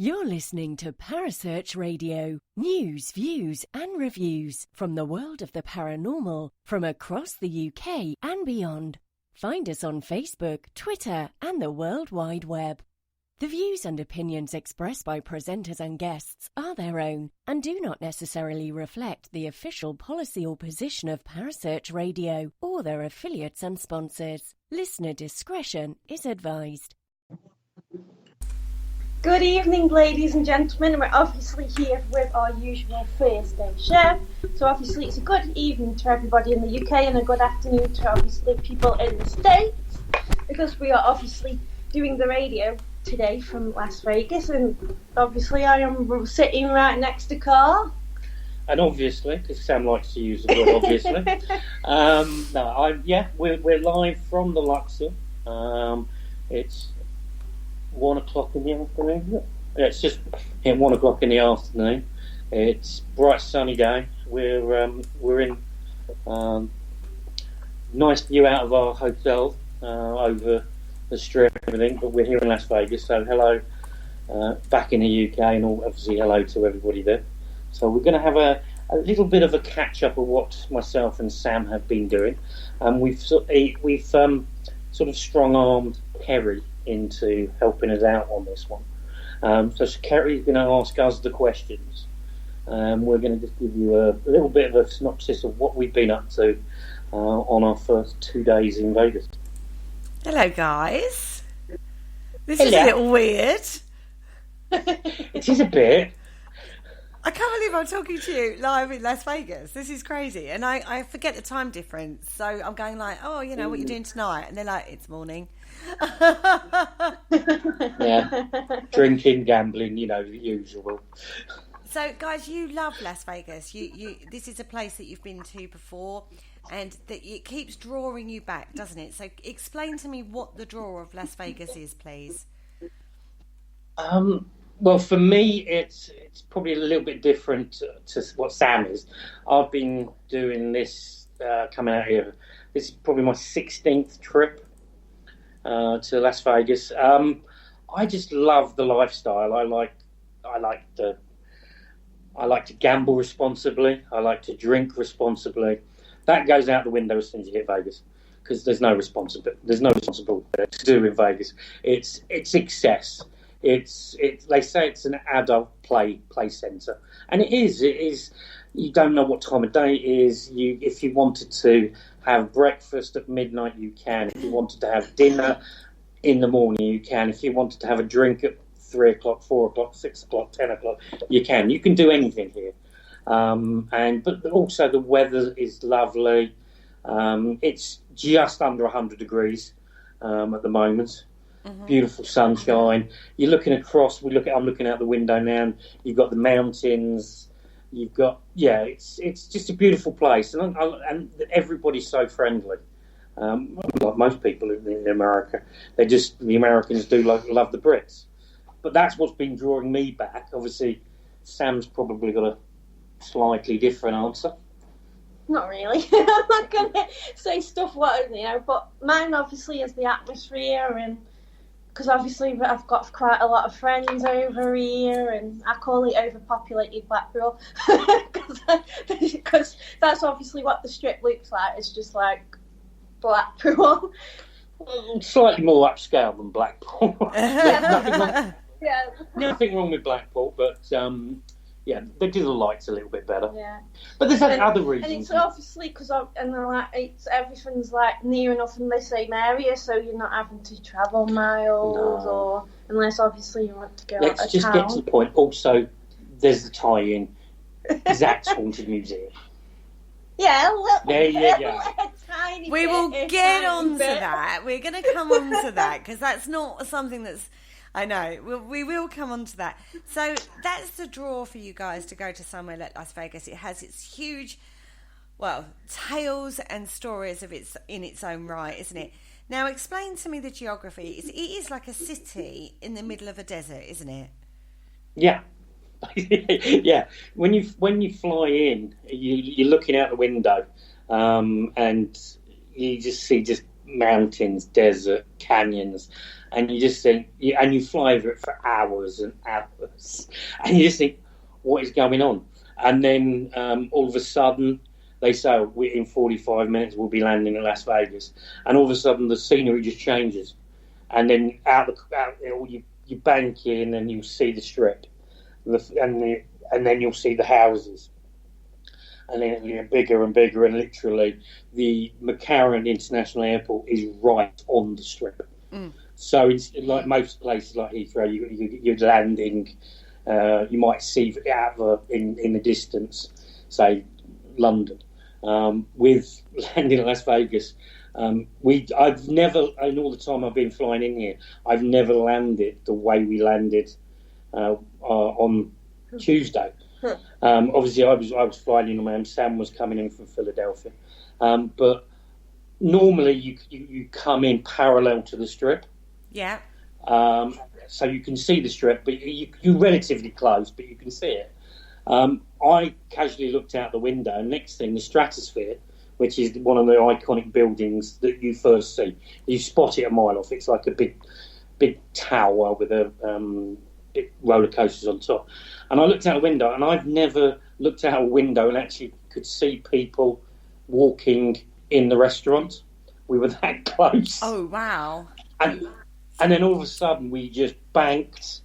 You're listening to Parasearch Radio. News, views and reviews from the world of the paranormal from across the UK and beyond. Find us on Facebook, Twitter and the World Wide Web. The views and opinions expressed by presenters and guests are their own and do not necessarily reflect the official policy or position of Parasearch Radio or their affiliates and sponsors. Listener discretion is advised. Good evening, ladies and gentlemen. We're obviously here with our usual Thursday show. So obviously it's a good evening to everybody in the UK and a good afternoon to obviously people in the States, because we are obviously doing the radio today from Las Vegas, and obviously I am sitting right next to Carl. And obviously, because Sam likes to use the word obviously. We're live from the Luxor. It's 1 o'clock in the afternoon. It's just 1 o'clock in the afternoon. It's bright sunny day. We're in nice view out of our hotel over the strip and everything, but we're here in Las Vegas. So hello back in the UK, and obviously hello to everybody there. So we're going to have a little bit of a catch up of what myself and Sam have been doing. We've sort of strong armed Kerry into helping us out on this one. So Kerry's going to ask us the questions. We're going to just give you a little bit of a synopsis of what we've been up to on our first 2 days in Vegas. Hello, guys. This is a little weird. It is a bit. I can't believe I'm talking to you live in Las Vegas. This is crazy. And I forget the time difference. So I'm going like, oh, you know, what you're doing tonight? And they're like, it's morning. Yeah. Drinking, gambling, you know, the usual. So, guys, you love Las Vegas. You this is a place that you've been to before, and that it keeps drawing you back, doesn't it? So explain to me what the draw of Las Vegas is, please. Well, for me, it's probably a little bit different to what Sam is. I've been doing this, coming out here. This is probably my 16th trip to Las Vegas. I just love the lifestyle. I like to gamble responsibly. I like to drink responsibly. That goes out the window as soon as you hit Vegas, because there's no responsible to do in Vegas. It's excess. They say it's an adult play centre, and it is. You don't know what time of day it is. If you wanted to have breakfast at midnight, you can. If you wanted to have dinner in the morning, you can. If you wanted to have a drink at 3 o'clock, 4 o'clock, 6 o'clock, 10 o'clock, you can. You can do anything here. But also the weather is lovely. It's just under 100 degrees at the moment. Mm-hmm. Beautiful sunshine. You're looking across. I'm looking out the window now, and you've got the mountains. You've got it's just a beautiful place, and everybody's so friendly. Like most people in America, the Americans do love the Brits. But that's what's been drawing me back. Obviously, Sam's probably got a slightly different answer. Not really. I'm not going to say stuff but mine obviously is the atmosphere, and because obviously I've got quite a lot of friends over here, and I call it overpopulated Blackpool, because that's obviously what the strip looks like. It's just like Blackpool. Slightly more upscale than Blackpool. Nothing wrong with Blackpool, but they do the lights a little bit better. Yeah, but there's other reasons. And it's obviously because everything's like near enough in the same area, so you're not having to travel miles, or unless obviously you want to go out of town. Let's just get to the point. Also, there's the tie-in. Zach's Haunted Museum. Yeah, there you go. We will get on to that. We're going to come on to that, because that's not something that's... I know. We will come on to that. So that's the draw for you guys to go to somewhere like Las Vegas. It has its huge, tales and stories of in its own right, isn't it? Now, explain to me the geography. It is like a city in the middle of a desert, isn't it? Yeah. Yeah. When you fly in, you're looking out the window, and you just see mountains, desert, canyons, and you just think, and you fly over it for hours and hours, and you just think, what is going on? And then all of a sudden, they say, in 45 minutes we'll be landing in Las Vegas, and all of a sudden the scenery just changes, and then you bank in and you see the strip, and then you'll see the houses. And then it'll get bigger and bigger, and literally the McCarran International Airport is right on the strip. So it's like most places like Heathrow, you're landing, you might see out in the distance, say London. With landing in Las Vegas, I've never, in all the time I've been flying in here, I've never landed the way we landed on Tuesday. Obviously, I was flying in on my own. Sam was coming in from Philadelphia, but normally you come in parallel to the strip. Yeah. So you can see the strip, but you're relatively close, but you can see it. I casually looked out the window, and next thing, the Stratosphere, which is one of the iconic buildings that you first see. You spot it a mile off. It's like a big tower with big roller coasters on top. And I looked out a window, and I've never looked out a window and actually could see people walking in the restaurant. We were that close. Oh, wow. And then all of a sudden, we just banked.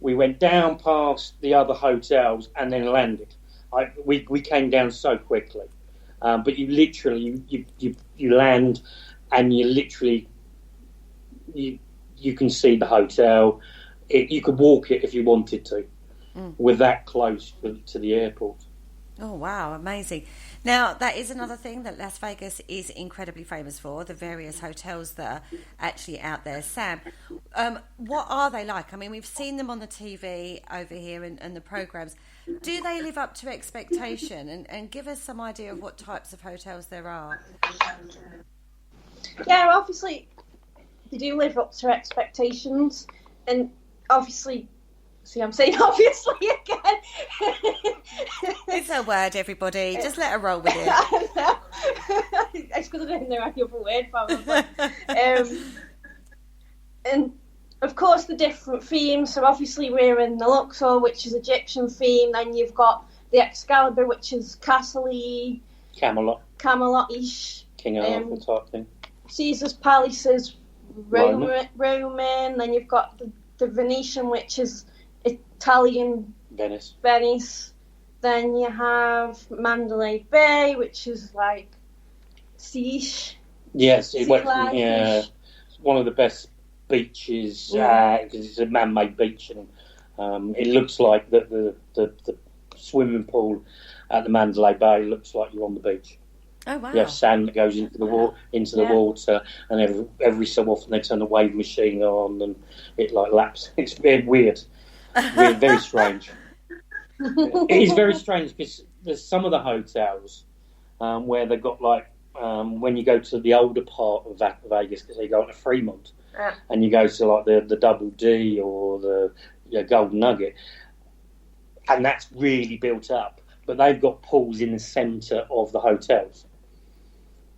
We went down past the other hotels and then landed. We came down so quickly. But you literally, you land, and you literally, you can see the hotel. You could walk it if you wanted to. We're that close to the airport. Oh, wow, amazing. Now, that is another thing that Las Vegas is incredibly famous for, the various hotels that are actually out there. Sam, what are they like? I mean, we've seen them on the TV over here and the programs. Do they live up to expectation? And give us some idea of what types of hotels there are. Yeah, obviously, they do live up to expectations. And obviously... See, I'm saying obviously again. It's a word, everybody. Just let her roll with it. It's because I didn't know any other word, probably. And of course, the different themes. So obviously, we're in the Luxor, which is Egyptian theme. Then you've got the Excalibur, which is castle-y, Camelot-ish, King Arthur type thing. Caesar's Palace is Roman. Then you've got the Venetian, which is Italian Venice. Then you have Mandalay Bay, which is like sea-ish. Yes, it's one of the best beaches because it's a man-made beach, and it looks like the swimming pool at the Mandalay Bay looks like you're on the beach. Oh wow! You have sand that goes into the water, and every so often they turn the wave machine on, and it like laps. It's very weird, very strange. It is very strange because there's some of the hotels where they've got like when you go to the older part of Vegas, because you go to Fremont, and you go to like the Double D or the Golden Nugget, and that's really built up. But they've got pools in the centre of the hotels.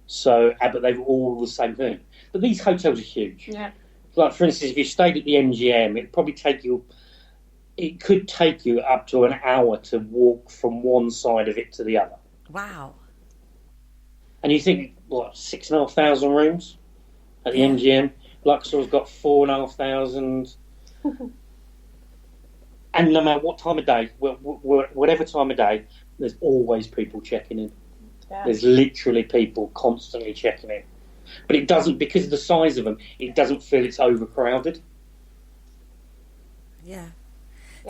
So, but they've all the same thing. But these hotels are huge. Yeah. Like, for instance, if you stayed at the MGM, it could take you up to an hour to walk from one side of it to the other. Wow. And you think, 6,500 rooms at the MGM? Luxor's got 4,500. And no matter what time of day, whatever time of day, there's always people checking in. Yeah. There's literally people constantly checking in. But it doesn't, because of the size of them, it doesn't feel it's overcrowded. Yeah.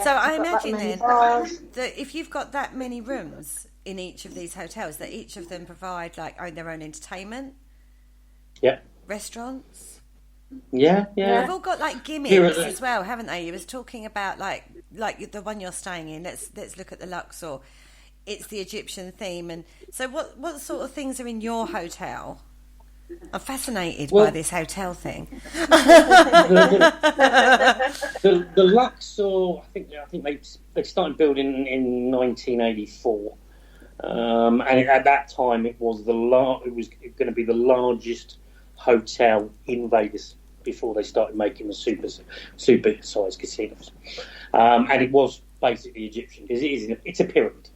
So I imagine then that if you've got that many rooms in each of these hotels, that each of them provide their own entertainment. Yeah. Restaurants. Yeah. They've all got gimmicks as well, haven't they? You was talking about like the one you're staying in. Let's look at the Luxor. It's the Egyptian theme, and so what sort of things are in your hotel? I'm fascinated by this hotel thing. the Luxor, I think they started building in 1984, and at that time it was going to be the largest hotel in Vegas before they started making the super-sized casinos. And it was basically Egyptian, because it's a pyramid.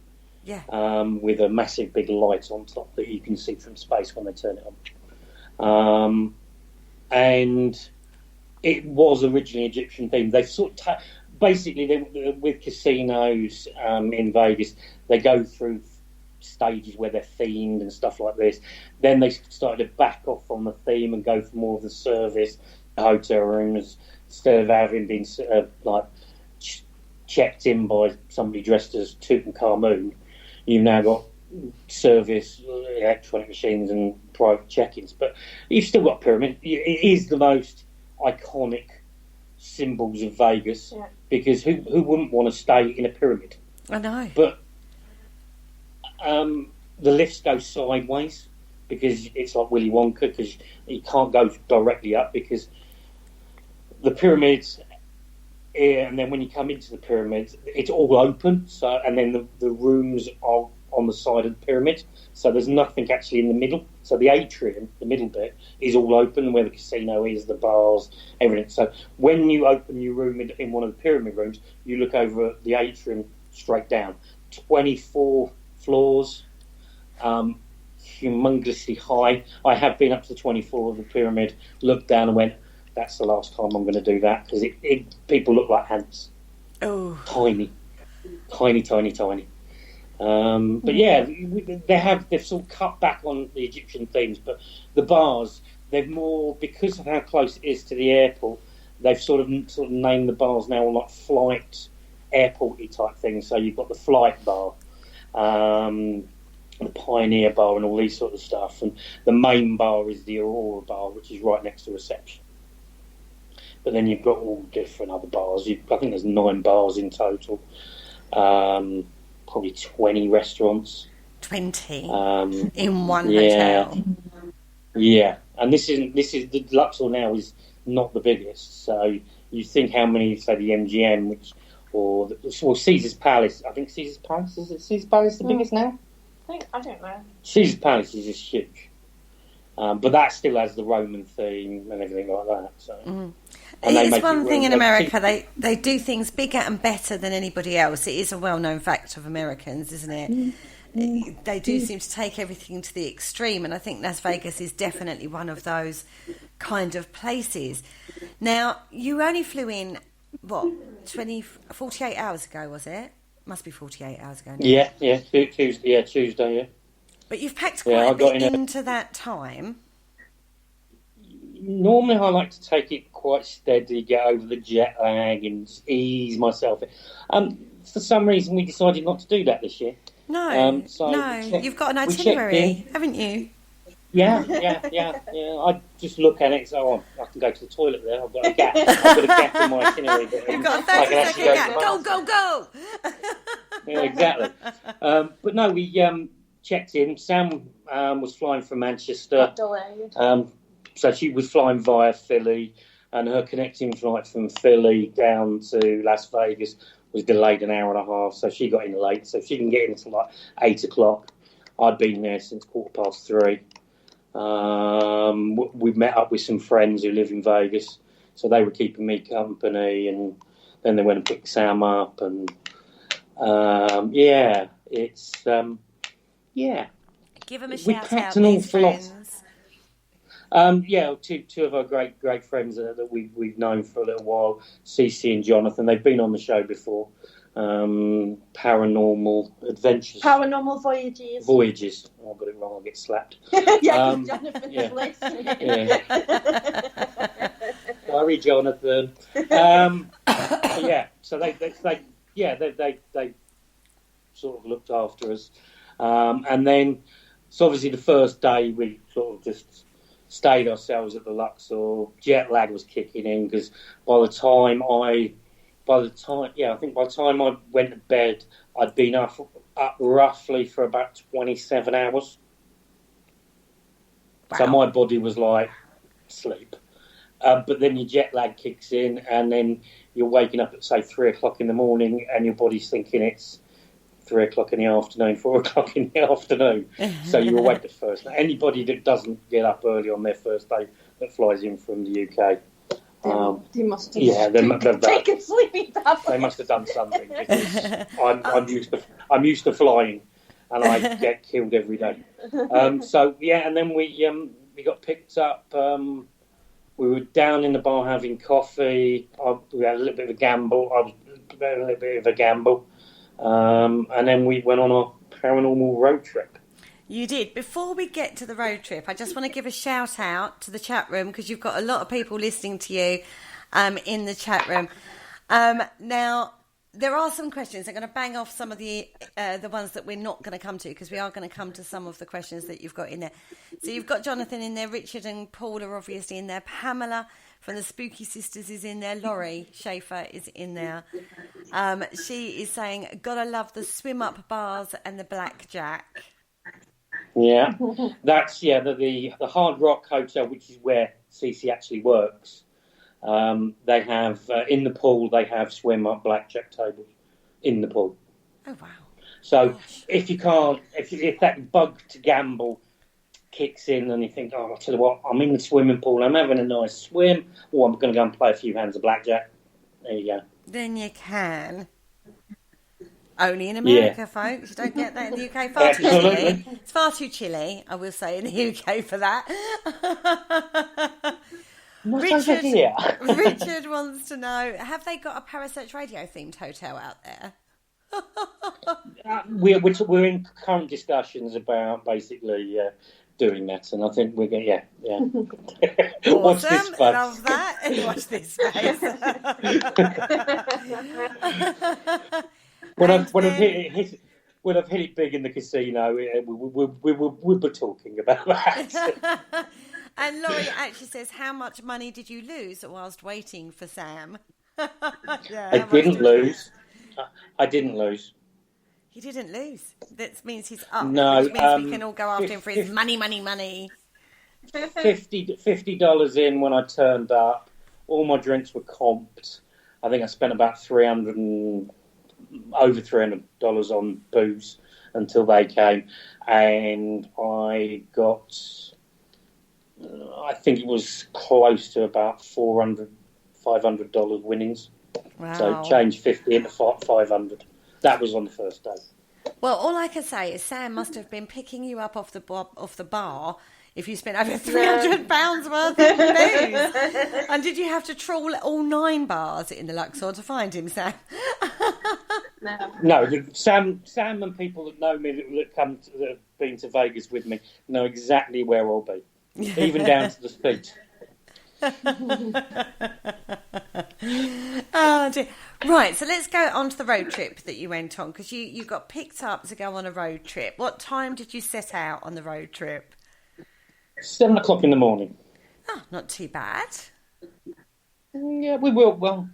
Yeah. With a massive big light on top that you can see from space when they turn it on. And it was originally Egyptian themed. They sort of basically, with casinos in Vegas, they go through stages where they're themed and stuff like this. Then they started to back off on the theme and go for more of the service, the hotel rooms, instead of having been checked in by somebody dressed as Tutankhamun. You've now got service, electronic machines and private check-ins. But you've still got a pyramid. It is the most iconic symbols of Vegas, because who wouldn't want to stay in a pyramid? I know. But the lifts go sideways, because it's like Willy Wonka, because you can't go directly up, because the pyramids, and then when you come into the pyramids, it's all open. So, and then the rooms are on the side of the pyramid, so there's nothing actually in the middle. So the atrium, the middle bit, is all open, where the casino is, the bars, everything. So when you open your room in one of the pyramid rooms, you look over the atrium straight down. 24 floors, humongously high. I have been up to the 24 of the pyramid, looked down and went, that's the last time I'm going to do that, because people look like ants. Oh, tiny. But yeah, they've sort of cut back on the Egyptian themes, but the bars, they've more, because of how close it is to the airport, they've sort of named the bars now like flight airporty type things. So you've got the flight bar, the Pioneer bar, and all these sort of stuff, and the main bar is the Aurora bar, which is right next to reception. But then you've got all different other bars. I think there's 9 bars in total. Probably 20 restaurants. 20 in one hotel. Yeah, and this is the Luxor now is not the biggest. So you think how many, say the MGM, or Caesar's Palace. I think Caesar's Palace, is it Caesar's Palace the biggest now? I don't know. Caesar's Palace is just huge. But that still has the Roman theme and everything like that. So, it's one thing in America, they do things bigger and better than anybody else. It is a well-known fact of Americans, isn't it? They do seem to take everything to the extreme, and I think Las Vegas is definitely one of those kind of places. Now, you only flew in, 48 hours ago, was it? Must be 48 hours ago now. Yeah, Tuesday, yeah. But you've packed quite a bit into that time. Normally I like to take it quite steady, get over the jet lag and ease myself in. For some reason we decided not to do that this year. No, you've got an itinerary, haven't you? Yeah. I just look at it, so I can go to the toilet there. I've got a gap in my itinerary. You've got a 30-second gap. Go! Yeah, exactly. But no, we checked in. Sam was flying from Manchester. Delayed. So she was flying via Philly, and her connecting flight from Philly down to Las Vegas was delayed an hour and a half, so she got in late. So she didn't get in until like 8 o'clock. I'd been there since 3:15. We met up with some friends who live in Vegas, so they were keeping me company, and then they went and picked Sam up, and it's Give them a shout out, an these awful lot. friends. Two of our great friends that we've known for a little while, Cece and Jonathan. They've been on the show before. Paranormal Adventures. Paranormal Voyages. Oh, I got it wrong. I'll get slapped. Jonathan's listening. Sorry, Jonathan. So they sort of looked after us, and then so obviously the first day we sort of just stayed ourselves at the Luxor. Jet lag was kicking in, because by the time I went to bed, I'd been up roughly for about 27 hours. Wow. So my body was like sleep. But then your jet lag kicks in, and then you're waking up at, say, 3 o'clock in the morning, and your body's thinking it's 3 o'clock in the afternoon, 4 o'clock in the afternoon. So you're awake the first night. Anybody that doesn't get up early on their first day that flies in from the UK, they must have taken sleeping tablets. They must have done something, because I'm used to flying, and I get killed every day. So yeah, and then we got picked up. We were down in the bar having coffee. We had a little bit of a gamble. I was a little bit of a gamble, and then we went on a paranormal road trip. You did. Before we get to the road trip, I just want to give a shout out to the chat room, because you've got a lot of people listening to you in the chat room. Now, there are some questions. I'm going to bang off some of the ones that we're not going to come to, because we are going to come to some of the questions that you've got in there. So you've got Jonathan in there, Richard and Paul are obviously in there, Pamela from the Spooky Sisters is in there, Laurie Schaefer is in there. She is saying, gotta love the swim up bars and the blackjack. Yeah, that's the Hard Rock Hotel, which is where CC actually works. They have in the pool. They have swim up blackjack tables in the pool. Oh wow! So if you can't, if that bug to gamble kicks in, and you think, oh, I'll tell you what, I'm in the swimming pool, I'm having a nice swim, or I'm going to go and play a few hands of blackjack. There you go. Then you can. Only in America, folks. You don't get that in the UK. Far too chilly. It's far too chilly, I will say, in the UK for that. Richard wants to know, have they got a Parasearch Radio themed hotel out there? We're in current discussions about basically doing that, and I think we're going to, Awesome. Watch this space. Love that. Watch this space. When I've hit it big in the casino, we'll be talking about that. And Laurie actually says, how much money did you lose whilst waiting for Sam? I didn't lose. I didn't lose. He didn't lose. That means he's up. No, which means we can all go after him for his money. $50 in when I turned up. All my drinks were comped. I think I spent about over $300 on booze until they came, and I got, I think it was close to about $500 winnings. Wow. So change 50 into 500. That was on the first day. Well, all I can say is Sam must have been picking you up off the bar if you spent over £300 worth of booze. And did you have to trawl all 9 bars in the Luxor to find him, Sam? No, Sam and people that know me that have been to Vegas with me know exactly where I'll be, even down to the feet. Oh dear. Right, so let's go on to the road trip that you went on, because you got picked up to go on a road trip. What time did you set out on the road trip? 7 o'clock in the morning. Oh, not too bad. Yeah, we were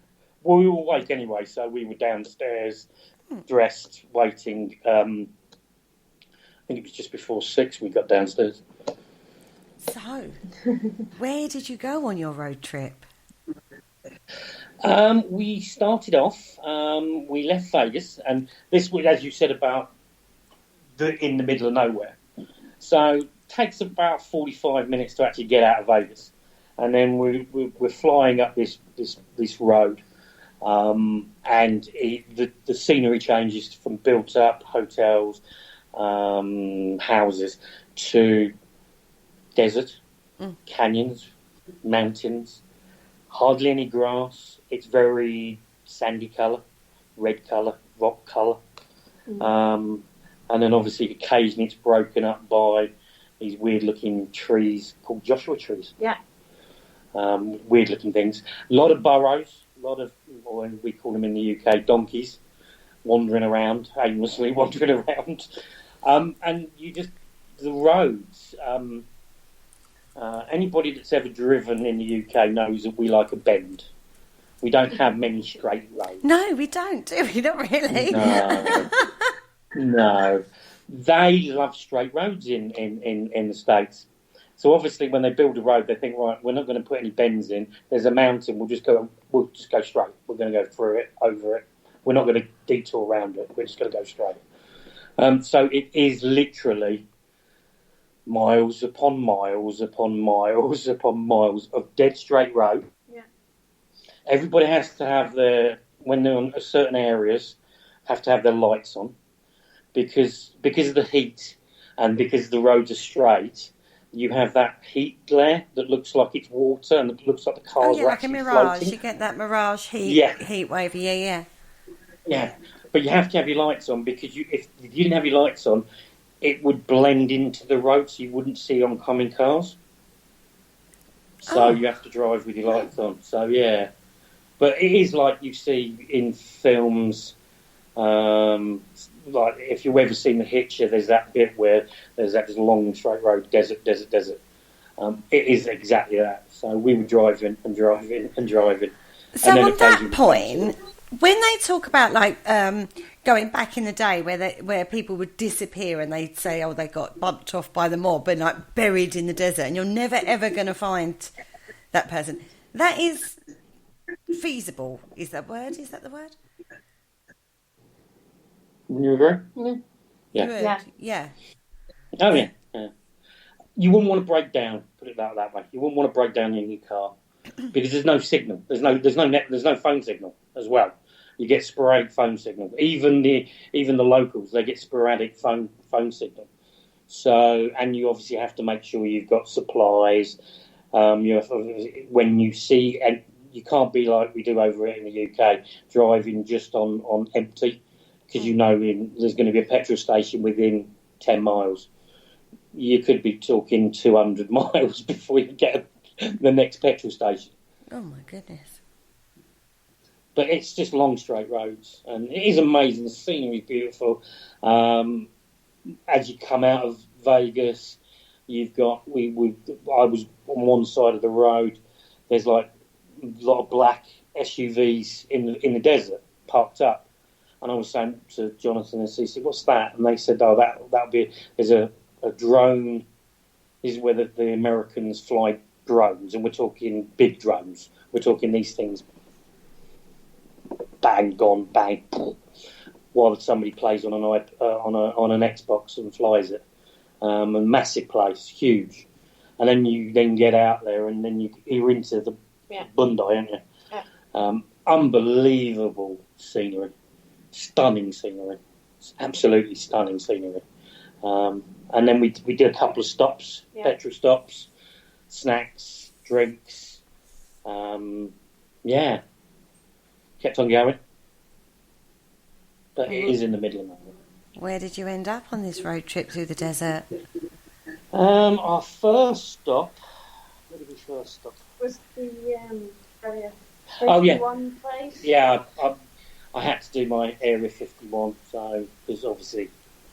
awake anyway, so we were downstairs, dressed, waiting. I think it was just before 6 we got downstairs. So, where did you go on your road trip? We started off, we left Vegas, and this was, as you said, about in the middle of nowhere. So it takes about 45 minutes to actually get out of Vegas. And then we're flying up this road, and the scenery changes from built-up hotels, houses, to desert, canyons, mountains, hardly any grass. It's very sandy colour, red colour, rock colour. And then obviously occasionally it's broken up by these weird-looking trees called Joshua trees. Yeah. Weird-looking things. A lot of burrows, or we call them in the UK, donkeys, wandering around, aimlessly wandering around. And the roads... anybody that's ever driven in the UK knows that we like a bend. We don't have many straight roads. No, we don't, do we? Not really. No. They love straight roads in the States. So obviously when they build a road, they think, right, we're not going to put any bends in. There's a mountain, we'll just go straight. We're going to go through it, over it. We're not going to detour around it. We're just going to go straight. So it is literally miles upon miles upon miles upon miles of dead straight road. Yeah. Everybody has to have when they're on certain areas, have to have their lights on because of the heat and because the roads are straight. You have that heat glare that looks like it's water and it looks like the cars are like a actually mirage. floating. You get that mirage heat wave. Yeah. Yeah, but you have to have your lights on because if you didn't have your lights on, it would blend into the road so you wouldn't see oncoming cars. So you have to drive with your lights on. So, yeah. But it is like you see in films, like if you've ever seen The Hitcher, there's that bit where there's that just long straight road, desert. It is exactly that. So we were driving and driving and driving. So and then on that point, when they talk about like going back in the day where people would disappear and they'd say, oh, they got bumped off by the mob and like buried in the desert and you're never ever going to find that person, that is feasible. Is that the word? You agree? Yeah. Oh yeah. You wouldn't want to break down. Put it that way. You wouldn't want to break down in your car because there's no signal. There's no net. There's no phone signal as well. You get sporadic phone signal. Even the locals, they get sporadic phone signal. So, and you obviously have to make sure you've got supplies. When you see, and you can't be like we do over here in the UK, driving just on empty, because there's going to be a petrol station within 10 miles. You could be talking 200 miles before you get the next petrol station. Oh my goodness. But it's just long straight roads, and it is amazing. The scenery is beautiful. As you come out of Vegas, you've got I was on one side of the road. There's like a lot of black SUVs in the desert parked up, and I was saying to Jonathan and Cece, "What's that?" And they said, "Oh, that'll be there's a drone. This is where the Americans fly drones, and we're talking big drones. We're talking these things." Bang, gone, bang, while somebody plays on an Xbox and flies it. A massive place, huge. And then you get out there and then you're into the Bondi, aren't you? Yeah. Unbelievable scenery. Stunning scenery. Absolutely stunning scenery. And then we did a couple of stops, petrol stops, snacks, drinks. Kept on going. But it is in the middle of nowhere. Where did you end up on this road trip through the desert? Our first stop... Where did we first stop? Was the Area 51 place? Yeah, I had to do my Area 51, so there's obviously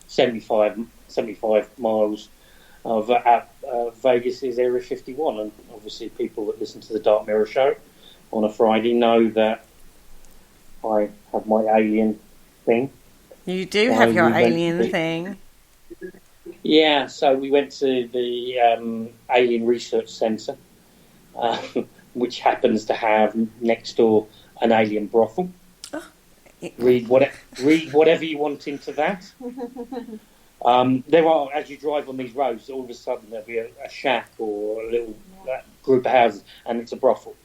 75 miles of Vegas is Area 51, and obviously people that listen to the Dark Mirror show on a Friday know that I have my alien thing. You do have your alien thing. Yeah, so we went to the Alien Research Centre, which happens to have next door an alien brothel. Oh. Read whatever you want into that. There are, as you drive on these roads, all of a sudden there'll be a shack or a little group of houses, and it's a brothel.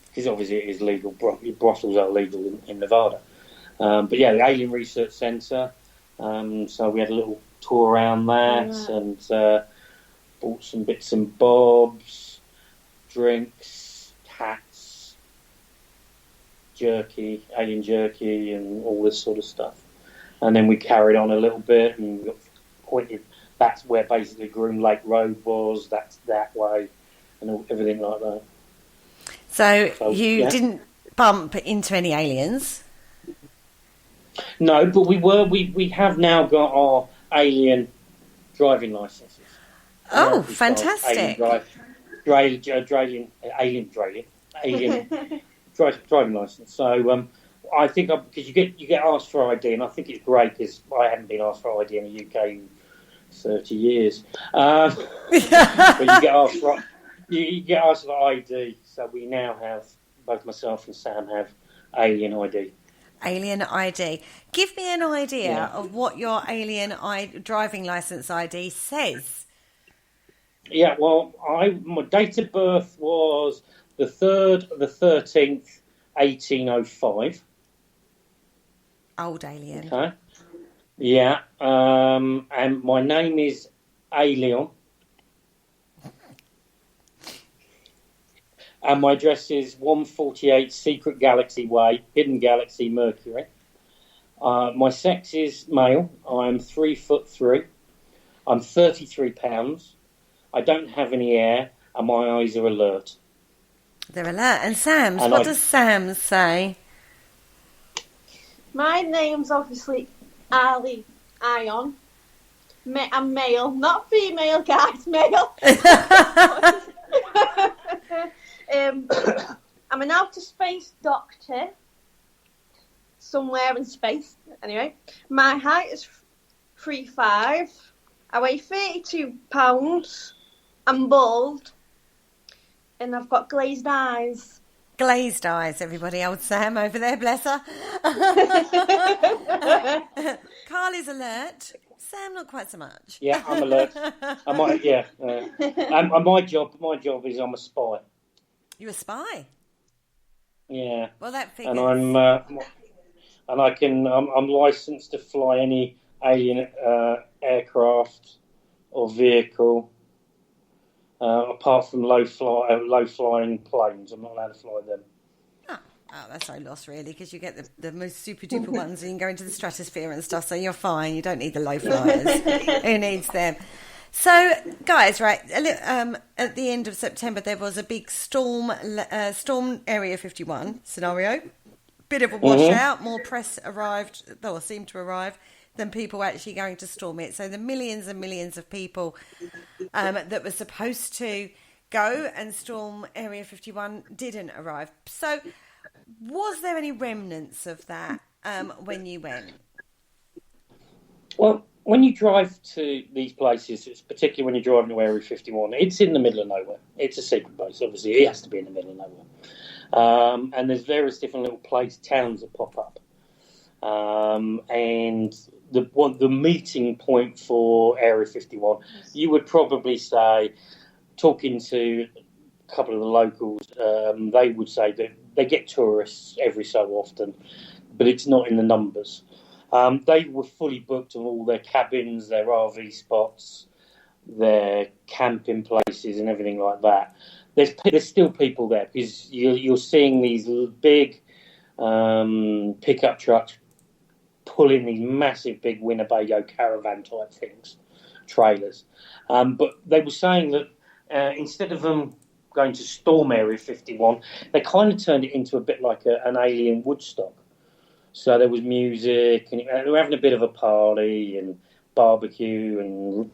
Because obviously it is legal. Brothels are legal in Nevada. But yeah, the Alien Research Centre. So we had a little tour around that and bought some bits and bobs, drinks, hats, jerky, alien jerky, and all this sort of stuff. And then we carried on a little bit and got pointed. That's where basically Groom Lake Road was. That's that way, and everything like that. So you didn't bump into any aliens? No, but we have now got our alien driving licenses. Oh, fantastic! Alien driving license. So I think because you get asked for ID, and I think it's great because I haven't been asked for ID in the UK in 30 years. But you get asked for ID. So we now have, both myself and Sam have alien ID. Alien ID. Give me an idea of what your alien driving license ID says. Yeah, well, my date of birth was the 3rd of the 13th, 1805. Old alien. Okay. Yeah, and my name is Alien. And my address is 148 Secret Galaxy Way, Hidden Galaxy, Mercury. My sex is male. I'm 3'3". I'm 33 pounds. I don't have any hair, and my eyes are alert. They're alert. And Sam's, what does Sam's say? My name's obviously Ali Ion. I'm male, not female, guys, male. I'm an outer space doctor somewhere in space. Anyway, my height is 3'5". I weigh 32 pounds. I'm bald, and I've got glazed eyes. Glazed eyes, everybody. Old Sam over there, bless her. Carly's alert. Sam, not quite so much. Yeah, I'm alert. My job is I'm a spy. You're a spy? Yeah. Well, that figures. And I'm licensed to fly any alien aircraft or vehicle, apart from low flying planes. I'm not allowed to fly them. Oh, that's so lost, really, because you get the most super duper ones and you can go into the stratosphere and stuff, so you're fine. You don't need the low flyers. Who needs them? So, guys, right, at the end of September, there was a big storm Area 51 scenario. Bit of a washout. More press seemed to arrive than people actually going to storm it. So the millions and millions of people that were supposed to go and storm Area 51 didn't arrive. So was there any remnants of that when you went? Well, when you drive to these places, it's particularly when you're driving to Area 51, it's in the middle of nowhere. It's a secret base, obviously. It has to be in the middle of nowhere. And there's various different little towns that pop up. And the meeting point for Area 51, you would probably say, talking to a couple of the locals, they would say that they get tourists every so often, but it's not in the numbers. They were fully booked on all their cabins, their RV spots, their camping places and everything like that. There's still people there because you're seeing these big pickup trucks pulling these massive big Winnebago caravan type things, trailers. But they were saying that instead of them going to storm Area 51, they kind of turned it into a bit like an alien Woodstock. So there was music, and they were having a bit of a party and barbecue, and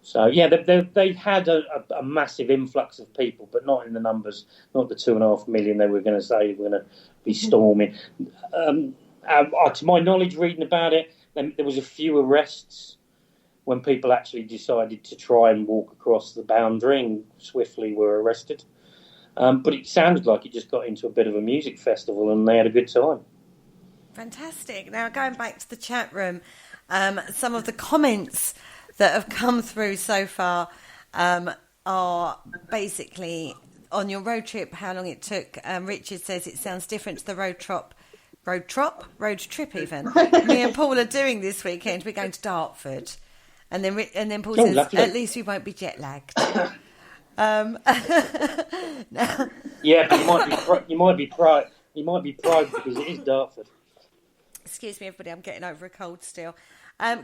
So yeah, they had a massive influx of people, but not in the numbers, not the 2.5 million they were going to say were going to be storming. To my knowledge, reading about it, there was a few arrests when people actually decided to try and walk across the boundary and swiftly were arrested. But it sounded like it just got into a bit of a music festival and they had a good time. Fantastic. Now, going back to the chat room, some of the comments that have come through so far are basically on your road trip, how long it took. Richard says it sounds different to the road trip even. Me and Paul are doing this weekend. We're going to Dartford. And then Paul says, lovely. At least we won't be jet lagged. Yeah, but you might be proud because it is Dartford. Excuse me, everybody. I'm getting over a cold still.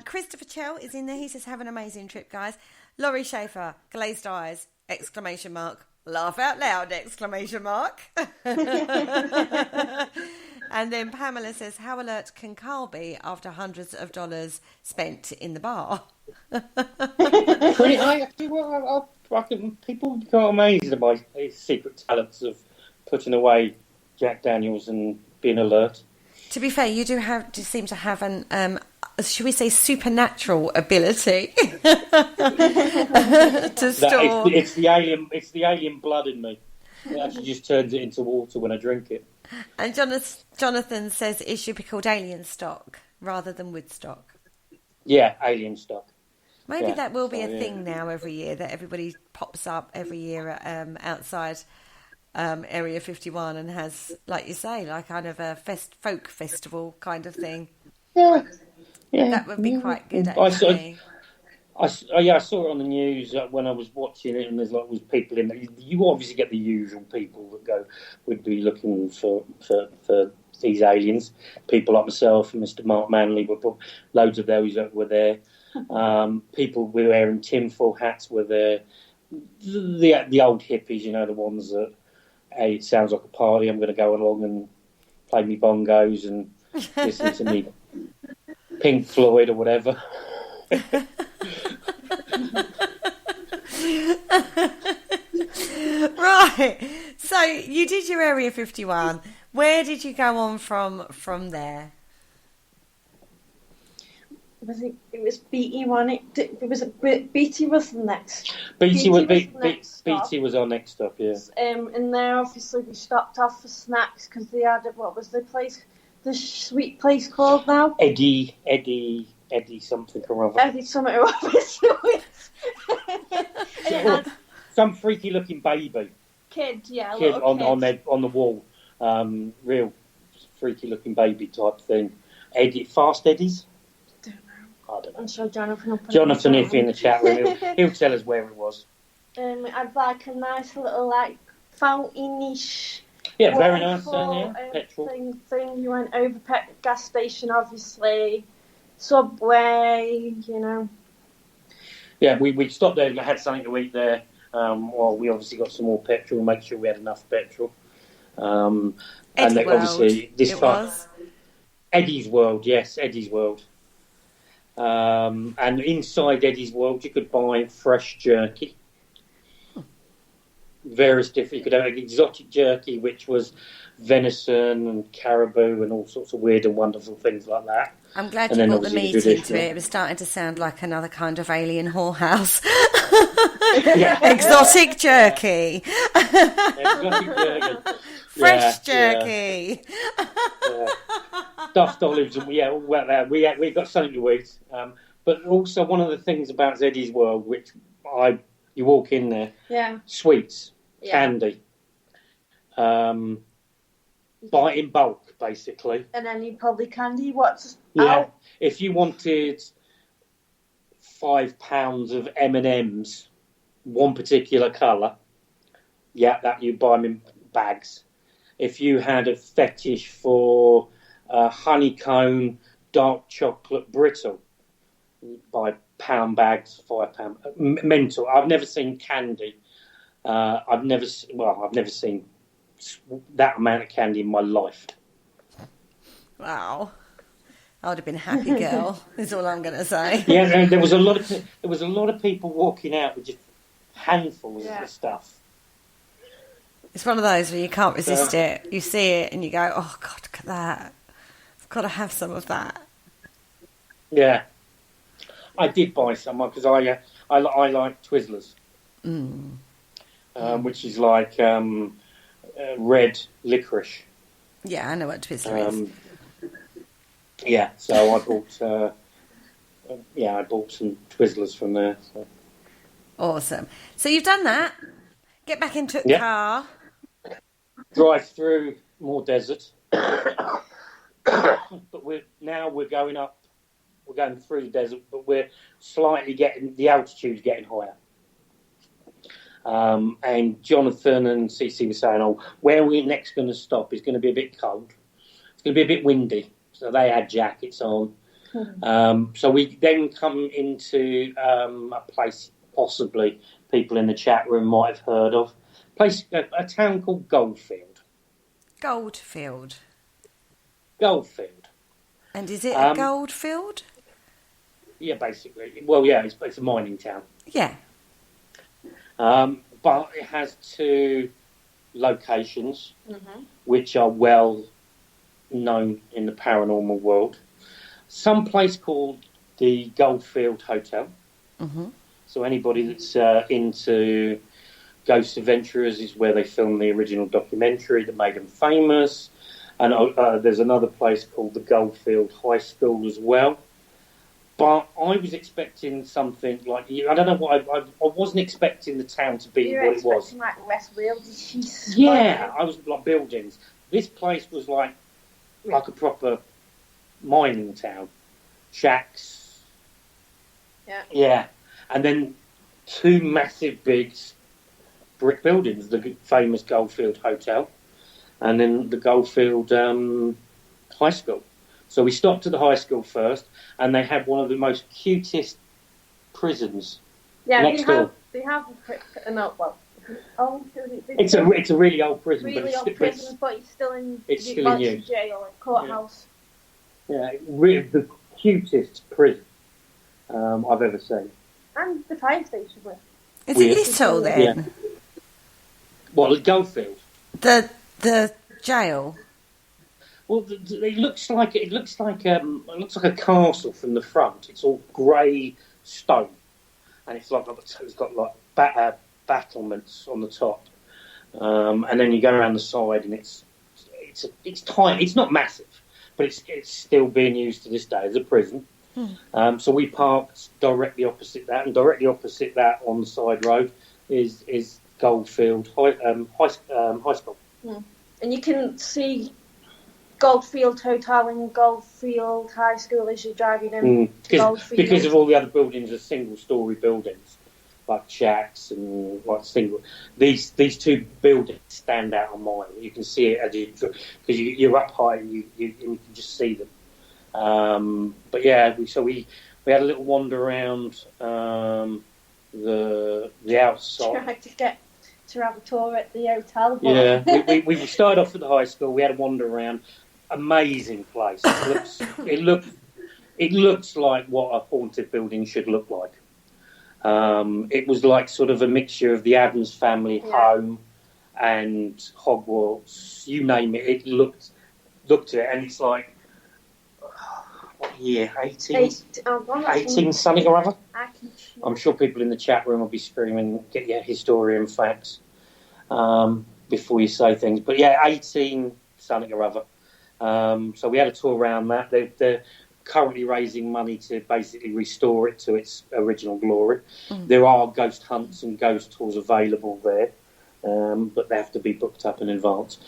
Christopher Chell is in there. He says, "Have an amazing trip, guys." Laurie Schaefer, glazed eyes! ! Laugh out loud! ! And then Pamela says, "How alert can Carl be after hundreds of dollars spent in the bar?" People become amazed at my secret talents of putting away Jack Daniels and being alert. To be fair, you do seem to have an, should we say, supernatural ability to store. It's the alien blood in me. It actually just turns it into water when I drink it. And Jonathan says it should be called alien stock rather than Woodstock. Yeah, alien stock. Maybe that will be a thing now every year, that everybody pops up every year outside Area 51 and has, like you say, like kind of a folk festival kind of thing. Yeah. That would be quite good, actually. I saw it on the news when I was watching it, and there's people in there. You obviously get the usual people that would be looking for these aliens. People like myself and Mr. Mark Manley, loads of those that were there. People wearing tinfoil hats were there. The old hippies, the ones that, hey, it sounds like a party, I'm going to go along and play me bongos and listen to me Pink Floyd or whatever. Right. So you did your Area 51. Where did you go on from there? It was BT one. It was BT was the next. BT was our next stop. Yeah. And there, obviously, we stopped off for snacks because they had what was the sweet place called now? Eddie something or other. Eddie something or other. Some freaky looking baby. Kid on the wall. Real freaky looking baby type thing. Fast Eddies. I don't know. I'm sure Jonathan if in the chat room, he'll tell us where it was. It had like a nice little fountainish. Yeah, very nice. Petrol thing. You went over gas station, obviously. Subway, Yeah, we stopped there and had something to eat there. We obviously got some more petrol, make sure we had enough petrol. And then obviously this time, Eddie's World, yes, Eddie's World. And inside Eddie's World, you could buy fresh jerky. Various different. You could have exotic jerky, which was venison and caribou and all sorts of weird and wonderful things like that. I'm glad you brought the meat into it. It was starting to sound like another kind of alien whorehouse. Exotic jerky. Exotic jerky. Fresh jerky. Stuffed olives and all that. We got something to eat. But also one of the things about Eddie's World, which you walk in there, sweets, candy, buy in bulk, basically. And then you probably candy. If you wanted 5 pounds of M&Ms, one particular colour, that you buy them in bags. If you had a fetish for honeycomb dark chocolate brittle, you buy pound bags, £5. Mental. I've never seen candy. I've never seen that amount of candy in my life. Wow, I would have been a happy girl. Is all I'm going to say. Yeah, there was a lot of people walking out with just handfuls of stuff. It's one of those where you can't resist it. You see it and you go, "Oh God, look at that! I've got to have some of that." Yeah, I did buy some because I like Twizzlers, which is like red licorice. Yeah, I know what Twizzler is. Yeah, so I bought. I bought some Twizzlers from there. So. Awesome. So you've done that. Get back into a car. Drive through more desert. But we're going up. We're going through the desert, but we're slightly the altitude's getting higher. And Jonathan and CC were saying, where we're next going to stop is going to be a bit cold. It's going to be a bit windy. So they had jackets on. So we then come into a place possibly people in the chat room might have heard of. A town called Goldfield. Goldfield. And is it a gold field? Yeah, basically. Well, yeah, it's a mining town. Yeah. But it has 2 locations which are well known in the paranormal world. Some place called the Goldfield Hotel. So anybody that's into Ghost Adventurers is where they filmed the original documentary that made them famous. And there's another place called the Goldfield High School as well. But I was expecting something like, I don't know what, I wasn't expecting the town to be what it was. You were expecting like West Wales. Yeah, I was like buildings. This place was like a proper mining town. Shacks. Yeah. Yeah. And then 2 massive big brick buildings, the famous Goldfield Hotel and then the Goldfield High School. So we stopped at the high school first, and they had one of the most cutest prisons next door. They have it's a really old prison, really but old prison, but it's still in use. Jail or courthouse. Yeah, really the cutest prison I've ever seen. And the fire station with. Is it little then? Yeah. Well, the Goldfield. The jail. Well, it looks like a castle from the front. It's all grey stone, and it's got like battlements on the top, and then you go around the side, and it's tiny. It's not massive, but it's still being used to this day as a prison. So we parked directly opposite that, and directly opposite that on the side road is Goldfield High School. And you can see Goldfield Hotel and Goldfield High School as you're driving in. Because of all the other buildings are single-storey buildings, like shacks and like single. These 2 buildings stand out a mile. You can see it because you're up high and you can just see them. But yeah, we had a little wander around the outside. Tried to have a tour at the hotel. Yeah, we started off at the high school. We had a wander around. Amazing place. It looks like what a haunted building should look like. It was like sort of a mixture of the Addams Family home and Hogwarts. You name it. It looked at it, and it's like what year? 18 something or other. I'm sure people in the chat room will be screaming, "Get your historian facts before you say things." But yeah, 18 something or other. So we had a tour around that. They're currently raising money to basically restore it to its original glory. There are ghost hunts and ghost tours available there, but they have to be booked up in advance.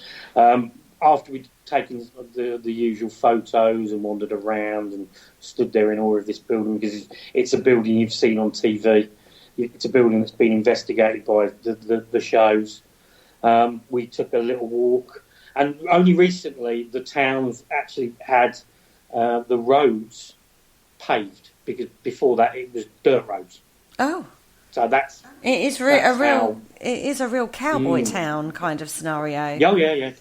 After we'd taken the usual photos and wandered around and stood there in awe of this building, because it's a building you've seen on TV. It's a building that's been investigated by the shows. We took a little walk, and only recently the town's actually had the roads paved, because before that it was dirt roads. Oh, so it is a real cowboy town kind of scenario. Oh yeah.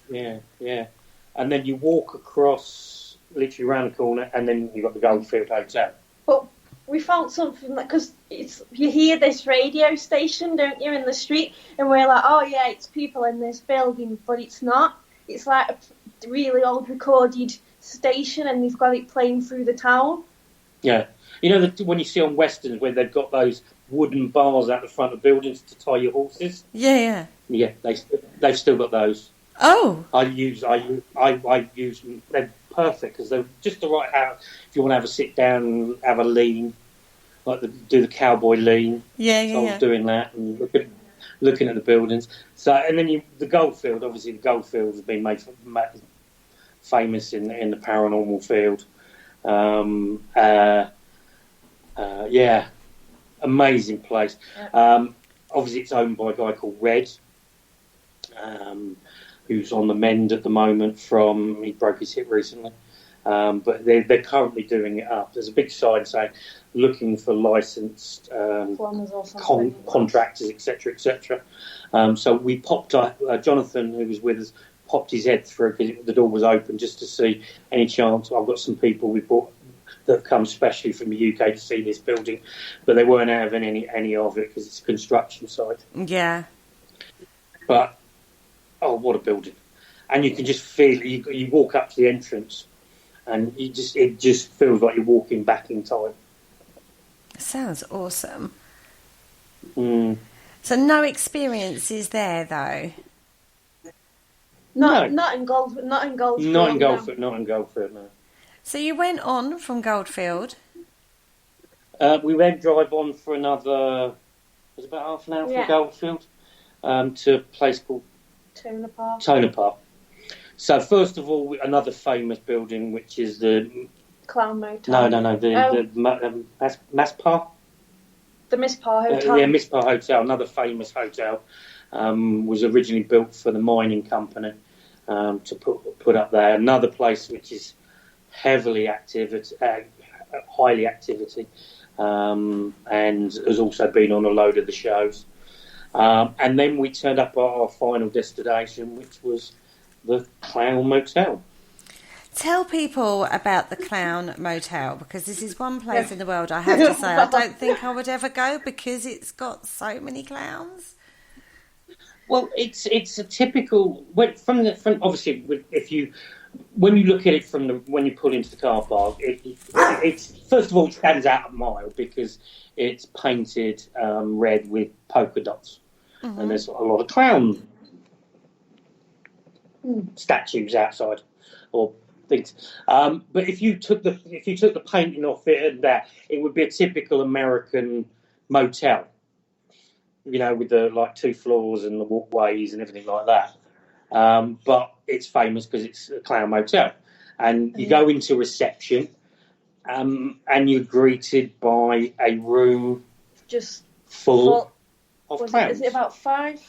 And then you walk across, literally around the corner, and then you've got the Goldfield Hotel. But we found something because you hear this radio station, don't you, in the street, and we're like, oh yeah, it's people in this building, but it's not. It's like a really old recorded station, and they've got it playing through the town. Yeah, you know when you see on westerns where they've got those wooden bars out the front of buildings to tie your horses. Yeah. They've still got those. Oh, I use them. They're perfect because they're just the right height. If you want to have a sit down and have a lean, do the cowboy lean. Yeah. I was doing that and looking at the buildings. So, and then the Goldfield. Obviously, the Goldfield has been made famous in the paranormal field. Amazing place. Obviously, it's owned by a guy called Red, who's on the mend at the moment he broke his hip recently. But they're currently doing it up. There's a big sign saying, looking for licensed contractors, etc., etc. So we popped up, Jonathan, who was with us, popped his head through because the door was open just to see any chance. I've got some people we brought that have come specially from the UK to see this building, but they weren't having any of it because it's a construction site. Yeah. But, what a building. And you can just feel it. You walk up to the entrance and it just feels like you're walking back in time. Sounds awesome. Mm. So no experiences there, though? Not in Goldfield. Not in Goldfield, no. So you went on from Goldfield. We went drive on for another. It was about half an hour from Goldfield to a place called Toner Park. So first of all, another famous building, which is the Clown Motel. No. The Maspar. The Mispar Hotel. Mispar Hotel, another famous hotel, was originally built for the mining company to put up there. Another place which is highly activity, and has also been on a load of the shows. And then we turned up at our final destination, which was the Clown Motel. Tell people about the Clown Motel, because this is one place in the world, I have to say, I don't think I would ever go because it's got so many clowns. Well, it's a typical obviously when you look at it when you pull into the car park, it's first of all it stands out a mile because it's painted red with polka dots, and there's a lot of clown statues outside or things. But if you took the painting off it and that, it would be a typical American motel, with the 2 floors and the walkways and everything like that. But it's famous because it's a clown motel, and you go into reception, and you're greeted by a room just full of clowns. Is it about 5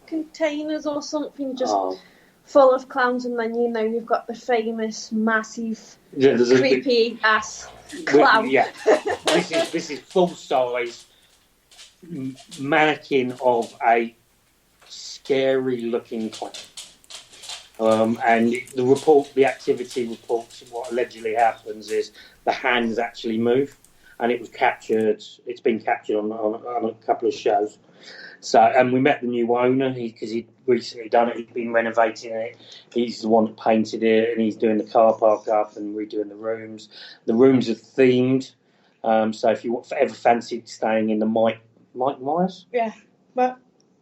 containers or something? Just. Full of clowns, and then you've got the famous, massive, creepy ass clown. This is full size mannequin of a scary looking clown. And the activity reports, what allegedly happens is the hands actually move, and it was captured. It's been captured on a couple of shows. So, and we met the new owner because he'd recently done it. He'd been renovating it. He's the one that painted it, and he's doing the car park up and redoing the rooms. The rooms are themed. So if you ever fancied staying in the Mike Myers? Yeah.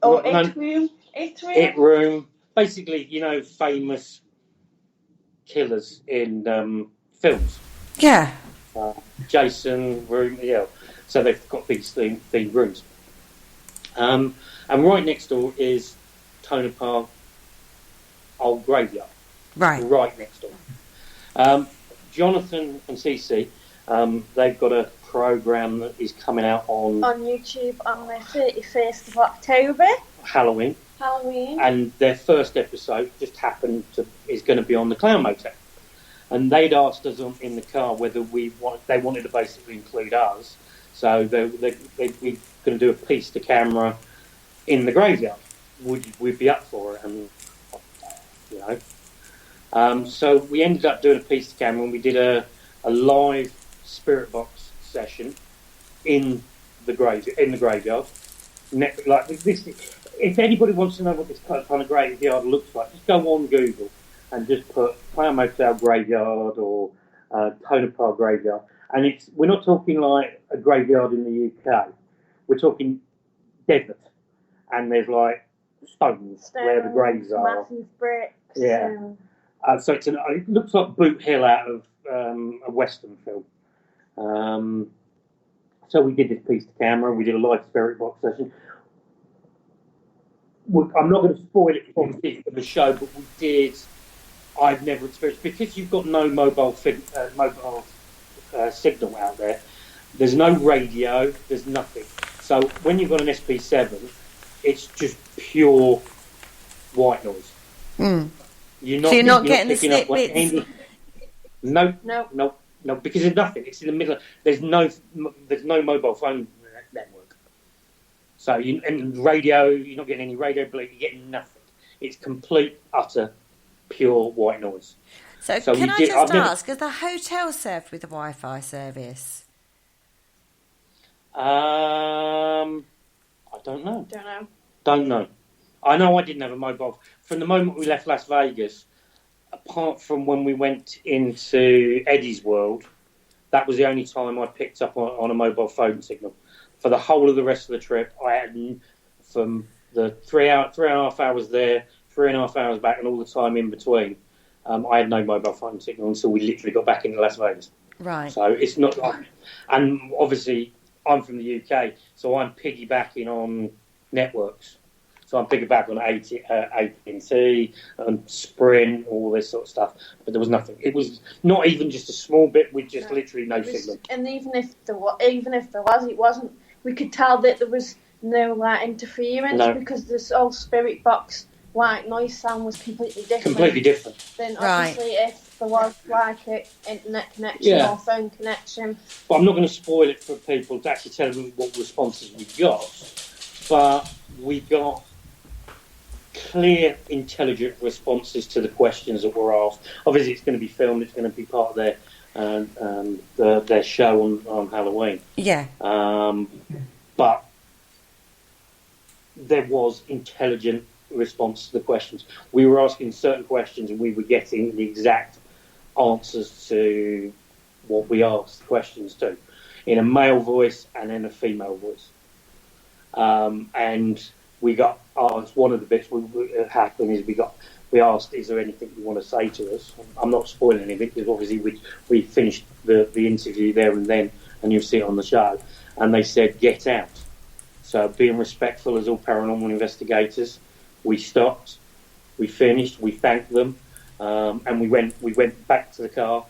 It room. Basically, famous killers in films. Yeah. Jason room, yeah. So they've got these themed rooms. And right next door is Toner Park Old Graveyard. Right next door. Jonathan and Cece, they've got a programme that is coming out on YouTube on the 31st of October. Halloween. And their first episode is going to be on the Clown Motel. And they'd asked us in the car whether they wanted to basically include us. So we're going to do a piece to camera in the graveyard. Would we be up for it? And so we ended up doing a piece to camera, and we did a live spirit box session in the graveyard. Like this, if anybody wants to know what this kind of graveyard looks like, just go on Google and just put Clown Motel Graveyard or Toner Park Graveyard. And we're not talking like a graveyard in the UK. We're talking desert. And there's like stones where the graves are. Massive bricks. Yeah. So it looks like Boot Hill out of a Western film. So we did this piece to camera. We did a live spirit box session. I'm not going to spoil it for the show, but we did. I've never experienced, because you've got no mobile signal out there. There's no radio. There's nothing. So when you've got an SP7, it's just pure white noise. You're not getting the snip bits. No, because there's nothing. It's in the middle. There's no mobile phone network. So and radio, you're not getting any radio, but you're getting nothing. It's complete, utter, pure white noise. So can I just ask, is the hotel served with a Wi-Fi service? I don't know. Don't know. I know I didn't have a mobile. From the moment we left Las Vegas, apart from when we went into Eddie's World, that was the only time I picked up on a mobile phone signal. For the whole of the rest of the trip, I had, from the 3.5 hours there, 3.5 hours back, and all the time in between, I had no mobile phone signal until we literally got back into Las Vegas. Right. So it's not like, and obviously I'm from the UK, so I'm piggybacking on networks. So I'm piggybacking on AT&T and Sprint, all this sort of stuff. But there was nothing. It was not even just a small bit with just literally no signal. And even if there was, it wasn't. We could tell that there was no interference because this old spirit box white noise sound was completely different. Completely different. Then obviously if there was like an internet connection or phone connection. But I'm not going to spoil it for people to actually tell them what responses we got. But we got clear, intelligent responses to the questions that were asked. Obviously, it's going to be filmed. It's going to be part of their show on Halloween. Yeah. But there was intelligent response to the questions. We were asking certain questions and we were getting the exact answers to what we asked the questions to, in a male voice and in a female voice. And we got asked, one of the bits that happened is we asked, is there anything you want to say to us? I'm not spoiling anything because obviously we finished the interview there and then, and you'll see it on the show. And they said, get out. So being respectful as all paranormal investigators, we stopped, we finished, we thanked them, and we went back to the car.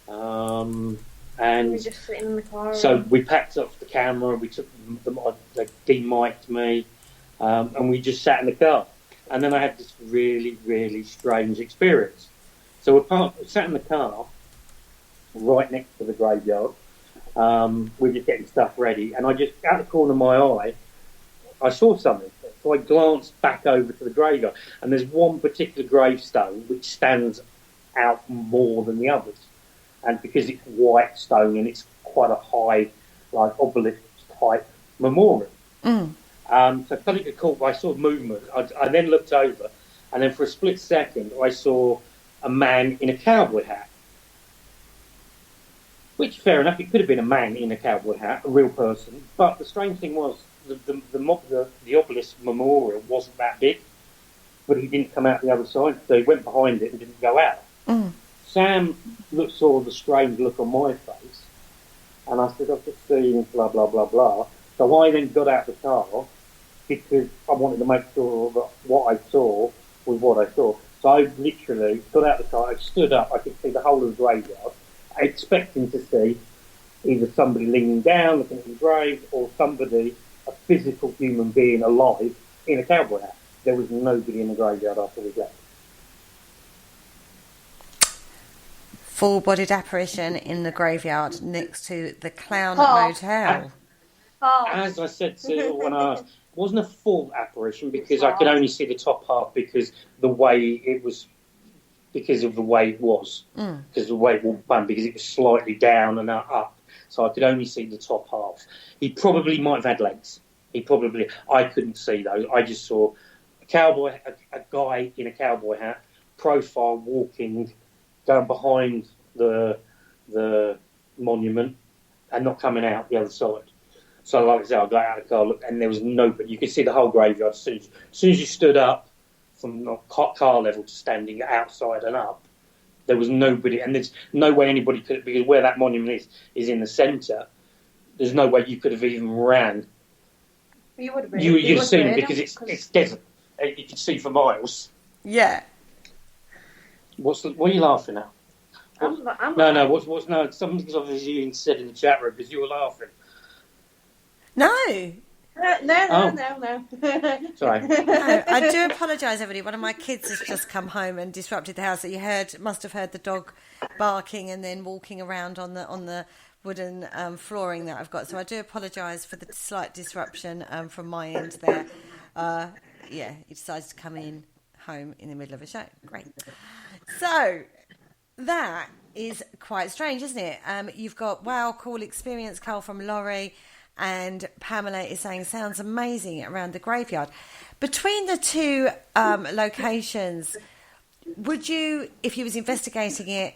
And we were just sitting in the car. So we packed up the camera, we took they de-mic'd me, and we just sat in the car. And then I had this really, really strange experience. So we sat in the car right next to the graveyard. We're just getting stuff ready, and I just, out the corner of my eye, I saw something. So I glanced back over to the graveyard, and there's one particular gravestone which stands out more than the others. And because it's white stone and it's quite a high, like obelisk type memorial. So something caught. I saw movement. I then looked over, and then for a split second, I saw a man in a cowboy hat. Which, fair enough, it could have been a man in a cowboy hat, a real person. But the strange thing was, the obelisk memorial wasn't that big, but he didn't come out the other side, so he went behind it and didn't go out. Sam saw the strange look on my face, and I said, I've just seen blah, blah, blah, blah. So I then got out the car because I wanted to make sure that what I saw was what I saw. So I literally got out the car, I stood up, I could see the whole of the graveyard, expecting to see either somebody leaning down, looking at the grave, or somebody, a physical human being alive, in a cowboy hat. There was nobody in the graveyard after we left. Full-bodied apparition in the graveyard next to the Clown Motel. As I said to when I asked, it wasn't a full apparition because I could only see the top half because the way it was, because of the way it was, because the way it walked by, because it was slightly down and up, so I could only see the top half. He probably might have had legs. I couldn't see those. I just saw a cowboy, a guy in a cowboy hat, profile walking, going behind the monument and not coming out the other side. So like I said, I got out of the car, looked, and there was nobody. You could see the whole graveyard as soon as you stood up from car level to standing outside and up. There was nobody, and there's no way anybody could, because where that monument is in the centre. There's no way you could have even ran. You would have you'd have seen it because it's desert. You could see for miles. Yeah. What are you laughing at? No. Something's obviously being said in the chat room because you were laughing. No. No. Sorry. No, I do apologise, everybody. One of my kids has just come home and disrupted the house. That you must have heard the dog barking and then walking around on the wooden flooring that I've got. So I do apologise for the slight disruption from my end there. He decides to come home in the middle of a show. Great. So that is quite strange, isn't it? You've got, wow, cool experience, Carl, from Laurie. And Pamela is saying, sounds amazing around the graveyard. Between the two locations, would you, if you was investigating it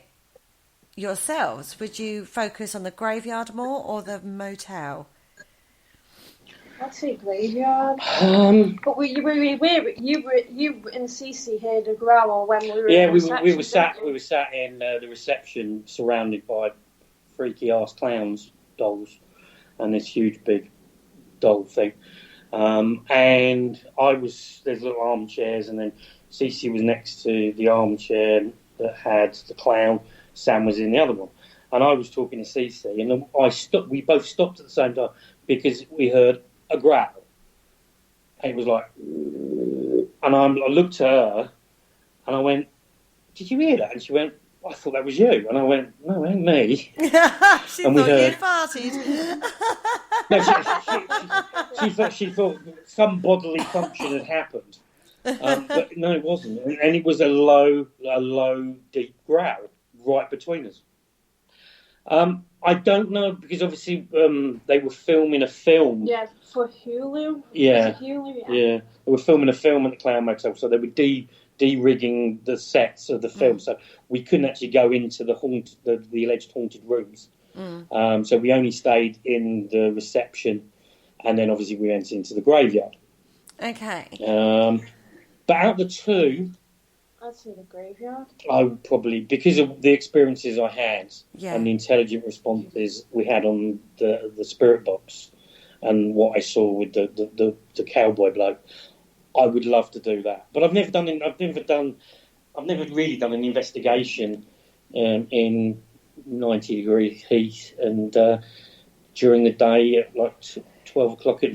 yourselves, would you focus on the graveyard more or the motel? I'd say graveyard. But you and Cece heard a growl when we were in the reception. we were sat in the reception, surrounded by freaky ass clowns, dolls, and this huge big doll thing. And there's little armchairs, and then Cece was next to the armchair that had the clown. Sam was in the other one, and I was talking to Cece, and we both stopped at the same time because we heard a growl. And it was like, and I looked at her, and I went, "Did you hear that?" And she went, "I thought that was you." And I went, "No, it ain't me." She thought you farted. No, she thought some bodily function had happened, but no, it wasn't. And it was a low, deep growl right between us. I don't know, because obviously they were filming a film. Yeah, for Hulu. Yeah. Was it Hulu? Yeah, they were filming a film at the Clown Motel, so they were de-rigging the sets of the film, so we couldn't actually go into the alleged haunted rooms. So we only stayed in the reception, and then obviously we went into the graveyard. Okay. But out of the two, I'd say the graveyard. I would probably, because of the experiences I had and the intelligent responses we had on the spirit box and what I saw with the cowboy bloke, I would love to do that. But I've never really done an investigation in 90-degree heat and during the day at like 12 o'clock in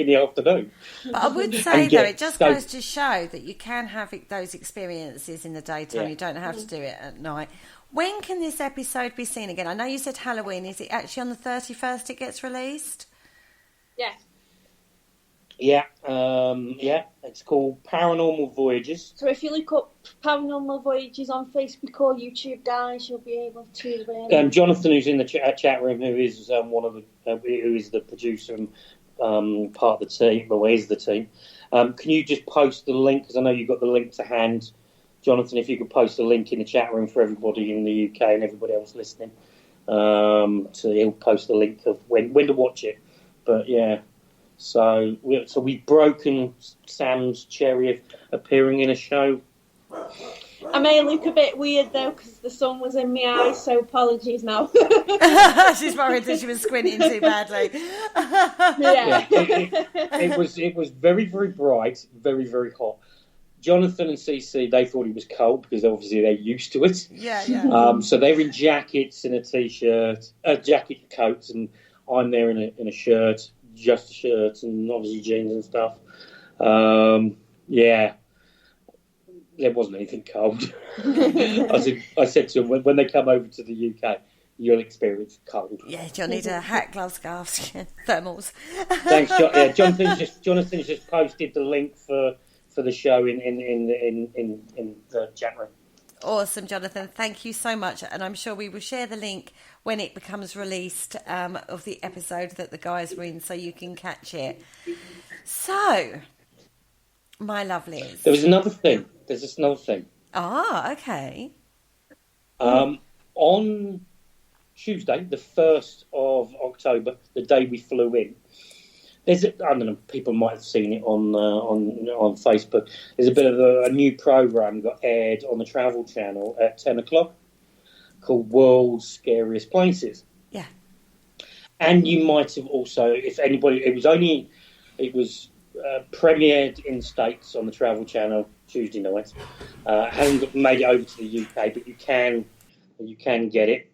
the afternoon. But I would say, though, it just goes to show that you can have those experiences in the daytime. You don't have to do it at night. When can this episode be seen again? I know you said Halloween. Is it actually on the 31st it gets released? Yeah. Yeah, it's called Paranormal Voyages. So if you look up Paranormal Voyages on Facebook or YouTube, guys, you'll be able to. Jonathan, who's in the chat room, who is who is the producer and part of the team, well, is the team. Can you just post the link? Because I know you've got the link to hand, Jonathan. If you could post the link in the chat room for everybody in the UK and everybody else listening, so he'll post the link of when to watch it. But yeah. So we've broken Sam's cherry of appearing in a show. I may look a bit weird though because the sun was in my eyes, so apologies now. She's worried that she was squinting too badly. Yeah. It was very, very bright, very, very hot. Jonathan and Cece, they thought it was cold because obviously they're used to it. Yeah. So they're in jackets and a t-shirt, jacket and coats, and I'm there in a shirt. Just a shirt and obviously jeans and stuff. Yeah, there wasn't anything cold. I said to them, when they come over to the UK, you'll experience cold. Yeah, you'll need a hat, gloves, scarves, thermals. Thanks, John. Yeah, Jonathan's just posted the link for the show in the chat room. Awesome, Jonathan. Thank you so much. And I'm sure we will share the link when it becomes released of the episode that the guys were in so you can catch it. So, my lovelies. There's another thing. Ah, okay. On Tuesday, the 1st of October, the day we flew in, I don't know, people might have seen it on Facebook. There's a bit of a new program got aired on the Travel Channel at 10 o'clock called World's Scariest Places. Yeah. And you might have also, if anybody, it was premiered in States on the Travel Channel Tuesday night. Hasn't made it over to the UK, but you can get it.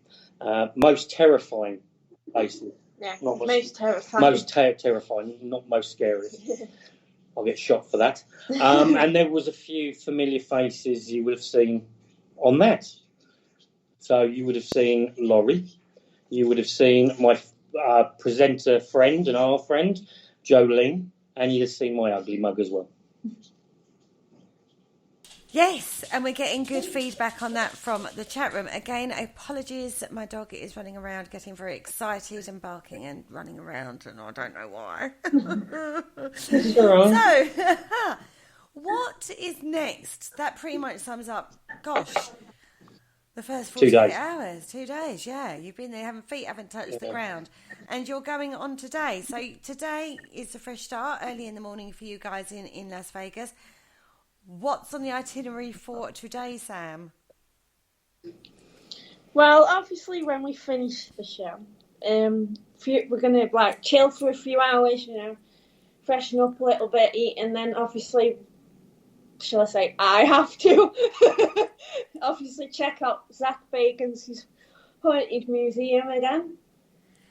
Most terrifying places. Yeah, most terrifying. Most terrifying, not most scary. I'll get shot for that. And there was a few familiar faces you would have seen on that. So you would have seen Laurie. You would have seen my presenter friend and our friend, Jolene. And you'd have seen my ugly mug as well. Yes, and we're getting good feedback on that from the chat room. Again, apologies, my dog is running around getting very excited and barking and running around, and I don't know why. So, what is next? That pretty much sums up, gosh, The first 2 48 days. hours, 2 days, yeah. You've been there, feet haven't touched the ground. And you're going on today. So today is a fresh start, early in the morning for you guys in Las Vegas. What's on the itinerary for today, Sam? Well, obviously, when we finish the show, we're going to chill for a few hours, freshen up a little bit, eat, and then obviously, shall I say, I have to obviously check out Zach Bacon's Haunted Museum again.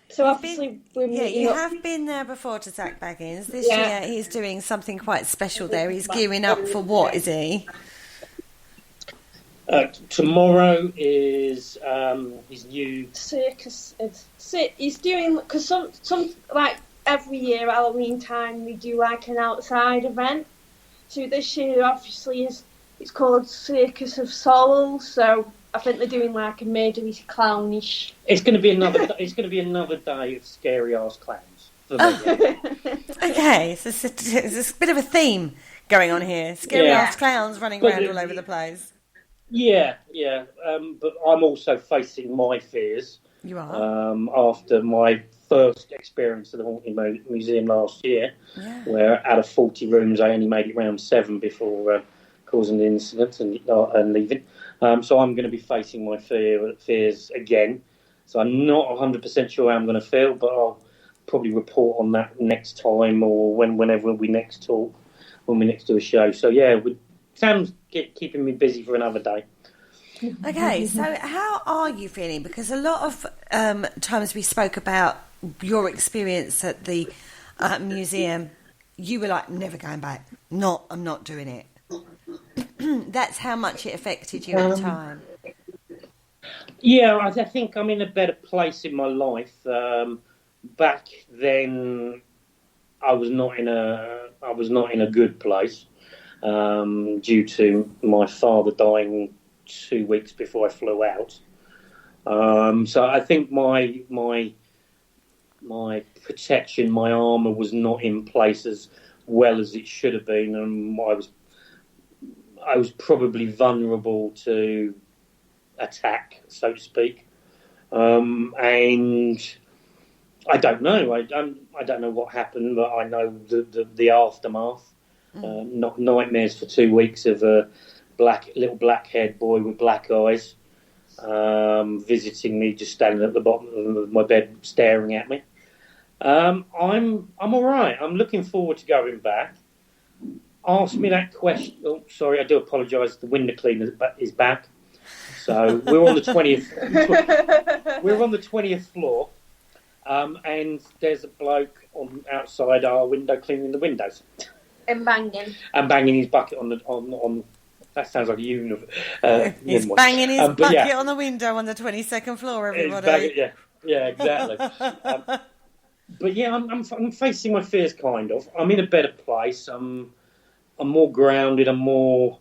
So obviously, you have been there before to Zach Baggins. This year he's doing something quite special there. He's gearing up for what, is he? Tomorrow is his new circus. He's doing, because some every year Halloween time we do an outside event. So this year obviously it's called Circus of Souls. So I think they're doing a murdery clownish. It's going to be another. It's going to be another day of scary ass clowns. For me. Okay, so it's a bit of a theme going on here. Scary ass clowns running around all over the place. Yeah. But I'm also facing my fears. You are? After my first experience at the Haunted Museum last year, where out of 40 rooms I only made it round 7 before causing the incident and leaving. So I'm going to be facing my fears again. So I'm not 100% sure how I'm going to feel, but I'll probably report on that next time or whenever we next talk, when we next do a show. So Sam's keeping me busy for another day. Okay, so how are you feeling? Because a lot of times we spoke about your experience at the museum. You were like, I'm never going back. I'm not doing it. That's how much it affected you at the time. Yeah, I think I'm in a better place in my life. Back then, I was not in a good place due to my father dying 2 weeks before I flew out. So I think my protection, my armour was not in place as well as it should have been, and I was probably vulnerable to attack, so to speak. And I don't know. I don't know what happened, but I know the aftermath. Not nightmares for 2 weeks of a little black-haired boy with black eyes visiting me, just standing at the bottom of my bed, staring at me. I'm all right. I'm looking forward to going back. Ask me that question. Oh, sorry, I do apologise. The window cleaner is back. So we're on the 20th. We're on the 20th floor, and there's a bloke outside our window cleaning the windows. And banging his bucket on. That sounds like a universe. He's banging his bucket on the window on the 22nd floor. Everybody. Yeah, exactly. But yeah, I'm facing my fears. Kind of. I'm in a better place. I'm more grounded. I'm more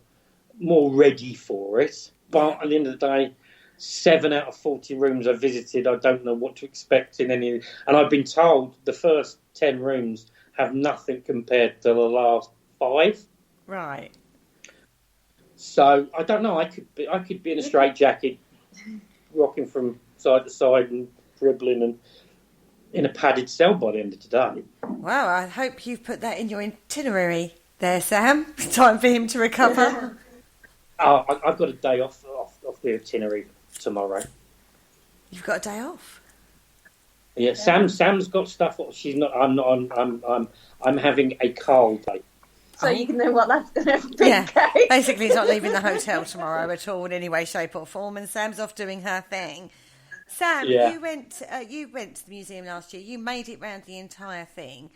ready for it. But at the end of the day, 7 out of 40 rooms I visited, I don't know what to expect in any. And I've been told the first 10 rooms have nothing compared to the last 5. Right. So I don't know. I could be in a straitjacket, rocking from side to side and dribbling and in a padded cell by the end of today. Wow, I hope you've put that in your itinerary there, Sam. Time for him to recover. I've got a day off the itinerary tomorrow. You've got a day off? Yeah, Sam's got stuff. She's not. I'm not. I'm having a cold day. So you know what that's going to be. Yeah, basically he's not leaving the hotel tomorrow at all in any way, shape or form, and Sam's off doing her thing. Sam, you went to the museum last year. You made it round the entire thing.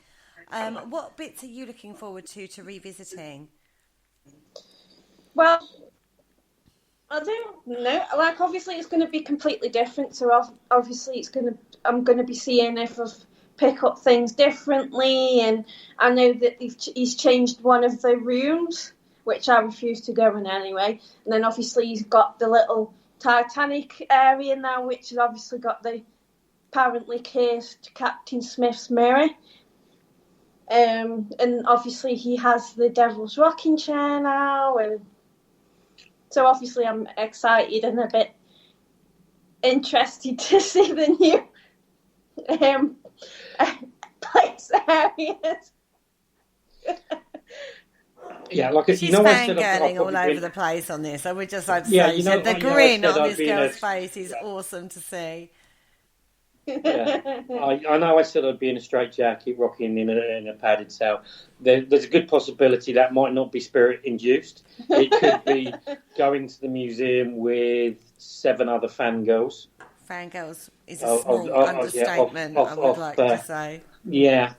What bits are you looking forward to revisiting? Well, I don't know. Obviously it's going to be completely different. So obviously I'm going to be seeing if I've pick up things differently, and I know that he's changed one of the rooms, which I refuse to go in anyway. And then obviously he's got the little Titanic area now, which has obviously got the apparently cursed Captain Smith's mirror. And obviously he has the Devil's Rocking Chair now, and so obviously I'm excited and a bit interested to see the new place areas. Yeah, like she's you know, fangirling all over the place on this. I would just like to say, you know, the grin on this girl's face is awesome to see. Yeah, I know. I said I'd be in a straitjacket, rocking in a padded cell. There's a good possibility that might not be spirit induced. It could be going to the museum with 7 other fangirls. Fangirls is a small understatement. I would like to say. Yeah.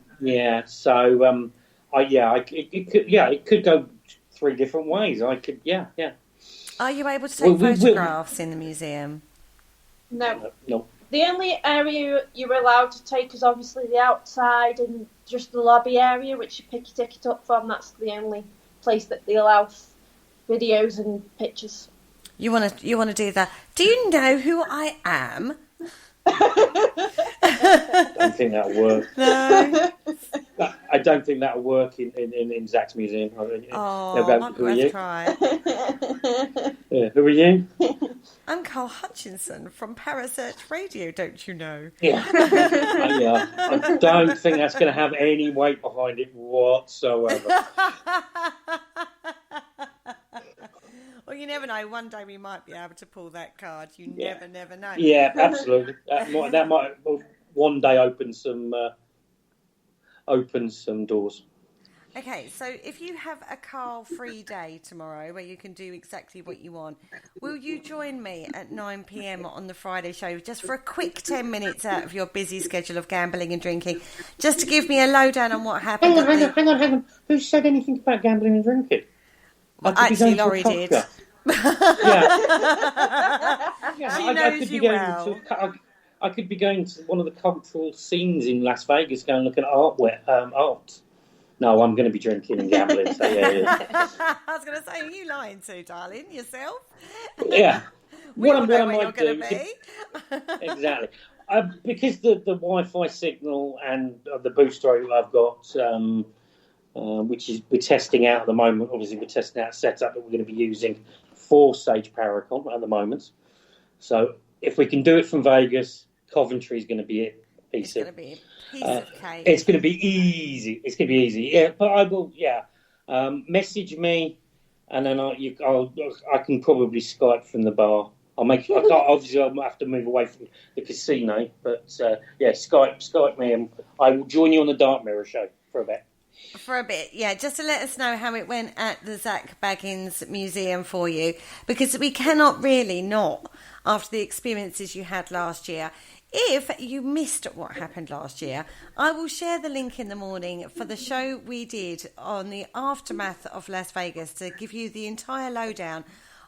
So, it could go 3 different ways. I could, yeah. Are you able to take photographs in the museum? No. No. The only area you're allowed to take is obviously the outside and just the lobby area, which you pick your ticket up from. That's the only place that they allow videos and pictures. You want to do that? Do you know who I am? I don't think that'll work. No. I don't think that'll work in Zach's museum. Might be worth try. Yeah, who are you? I'm Carl Hutchinson from Parasearch Radio, don't you know? Yeah. I don't think that's going to have any weight behind it whatsoever. Well, you never know. One day we might be able to pull that card. You never know. Yeah, absolutely. That might one day open some doors. Okay, so if you have a Carl-free day tomorrow where you can do exactly what you want, will you join me at 9 p.m. on the Friday show just for a quick 10 minutes out of your busy schedule of gambling and drinking, just to give me a lowdown on what happened? Hang on. Who said anything about gambling and drinking? Well, actually, Laurie did. Yeah. She knows you well. I could be going to one of the cultural scenes in Las Vegas, going look at art. No, I'm going to be drinking and gambling. So yeah. I was going to say, are you lying to, darling, yourself? Yeah. What I might do exactly. Because the Wi-Fi signal and the booster I've got, which we're testing out at the moment. Obviously, we're testing out a setup that we're going to be using for Sage Paracon at the moment. So if we can do it from Vegas, Coventry's going to be it. It's going to be a piece of cake. It's going to be easy. Yeah, but I will. Yeah, message me, and then I can probably Skype from the bar. Obviously, I'll have to move away from the casino, but Skype me, and I will join you on the Dark Mirror show for a bit. For a bit, yeah, just to let us know how it went at the Zach Baggins Museum for you, because we cannot really not, after the experiences you had last year. If you missed what happened last year, I will share the link in the morning for the show we did on the aftermath of Las Vegas to give you the entire lowdown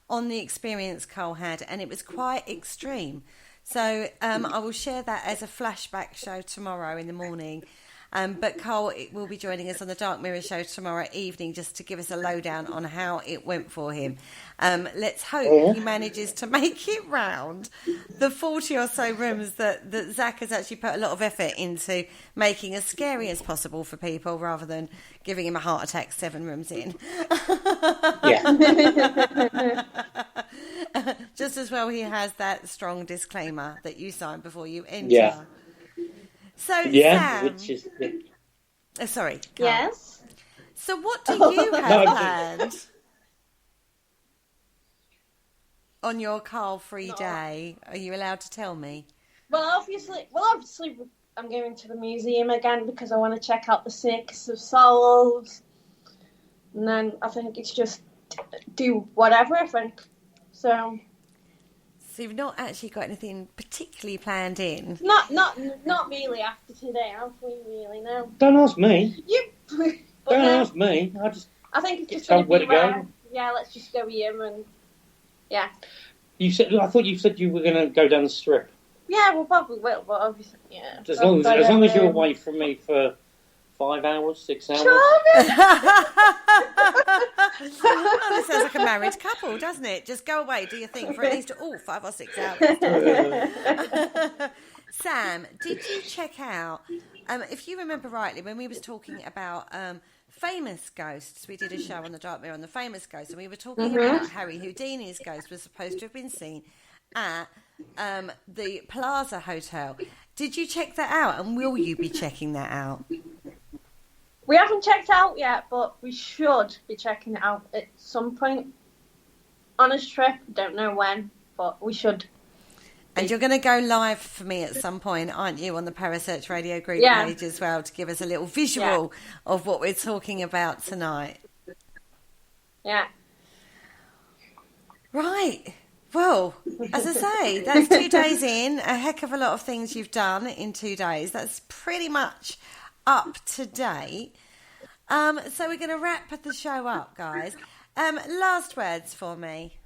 on the experience Carl had, and it was quite extreme. So I will share that as a flashback show tomorrow in the morning. But Carl will be joining us on the Dark Mirror show tomorrow evening just to give us a lowdown on how it went for him. Let's hope he manages to make it round the 40 or so rooms that Zach has actually put a lot of effort into making as scary as possible for people rather than giving him a heart attack 7 rooms in. Yeah. Just as well he has that strong disclaimer that you sign before you enter. Yeah. So, Sam, which is sorry. Carl. Yes. So, what do you have planned on your Carl-free day? Are you allowed to tell me? Well, obviously, I'm going to the museum again because I want to check out the Circus of Souls, and then I think it's just do whatever. I think so. So you've not actually got anything particularly planned in? Not really after today, have we really? No. Don't ask me. Don't ask me. I think it's just going to be go. Yeah, let's just go here and yeah. I thought you said you were going to go down the strip. Yeah, we probably will, but obviously, yeah. As long as you're away from me for 5 hours, 6 hours. Oh, this sounds like a married couple, doesn't it? Just go away, do your thing for at least 5 or 6 hours. Sam, did you check out, if you remember rightly, when we was talking about famous ghosts, we did a show on the Dark Mirror on the famous ghosts, and we were talking about Harry Houdini's ghost was supposed to have been seen at the Plaza Hotel. Did you check that out, and will you be checking that out? We haven't checked out yet, but we should be checking it out at some point on a trip. Don't know when, but we should. And you're going to go live for me at some point, aren't you, on the Parasearch Radio group page as well, to give us a little visual of what we're talking about tonight? Yeah. Right. Well, as I say, that's 2 days in. A heck of a lot of things you've done in 2 days. That's pretty much up to date. So we're going to wrap the show up, guys. Last words for me.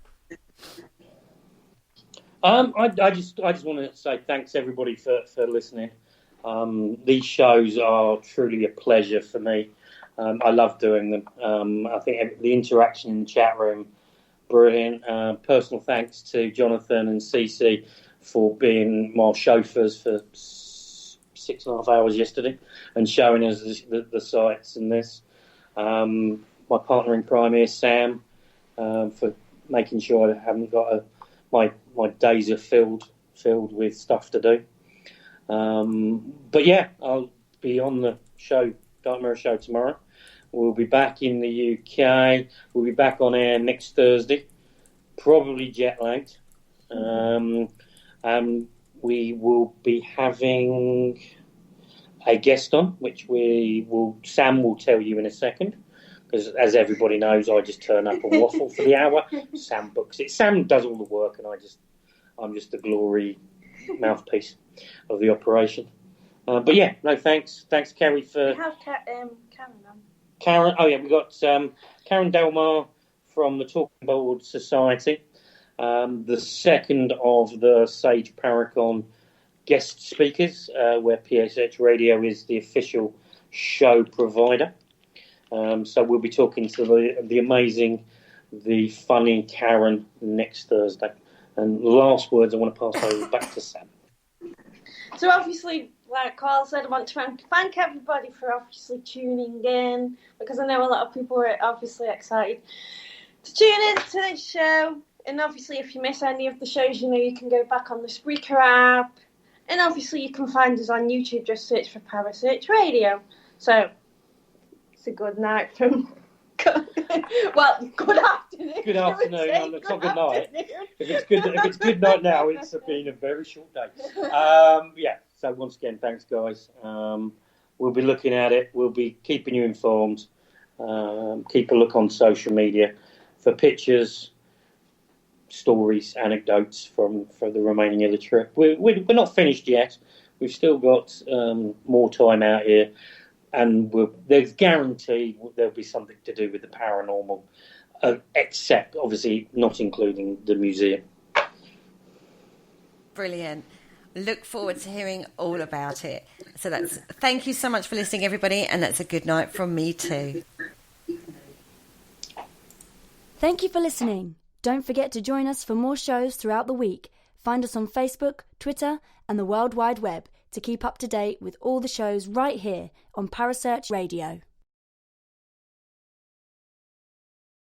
I just want to say thanks everybody for listening. These shows are truly a pleasure for me. I love doing them. I think the interaction in the chat room, brilliant. Personal thanks to Jonathan and Cece for being my chauffeurs for 6.5 hours yesterday and showing us the sights and this. My partner in crime here, Sam, for making sure I haven't got my days are filled with stuff to do. But yeah, I'll be on the show, Dark Mirror show tomorrow. We'll be back in the UK. We'll be back on air next Thursday, probably jet lagged. We will be having a guest on, which Sam will tell you in a second. Because as everybody knows, I just turn up and waffle for the hour. Sam books it. Sam does all the work, and I'm just the glory mouthpiece of the operation. But yeah, no thanks. Thanks, Kerry, for. We have Karen on. Karen, oh yeah, we've got Karen Delmar from the Talking Board Society, the second of the Sage Paracon guest speakers, where PSH Radio is the official show provider. So we'll be talking to the amazing, the funny Karen next Thursday. And last words, I want to pass over back to Sam. So obviously, like Carl said, I want to thank everybody for obviously tuning in, because I know a lot of people are obviously excited to tune in to this show. And obviously, if you miss any of the shows, you can go back on the Spreaker app. And obviously, you can find us on YouTube. Just search for Parasearch Radio. So it's a good night from. Well, good afternoon. Good afternoon. It's not good night. If it's good night now, it's been a very short day. Yeah. So once again, thanks, guys. We'll be looking at it. We'll be keeping you informed. Keep a look on social media for pictures, stories, anecdotes from the remaining of the trip. We're not finished yet. We've still got more time out here. And there's guaranteed there'll be something to do with the paranormal, except obviously not including the museum. Brilliant. Look forward to hearing all about it. So thank you so much for listening, everybody, and that's a good night from me too. Thank you for listening. Don't forget to join us for more shows throughout the week. Find us on Facebook, Twitter, and the World Wide Web to keep up to date with all the shows right here on Parasearch Radio.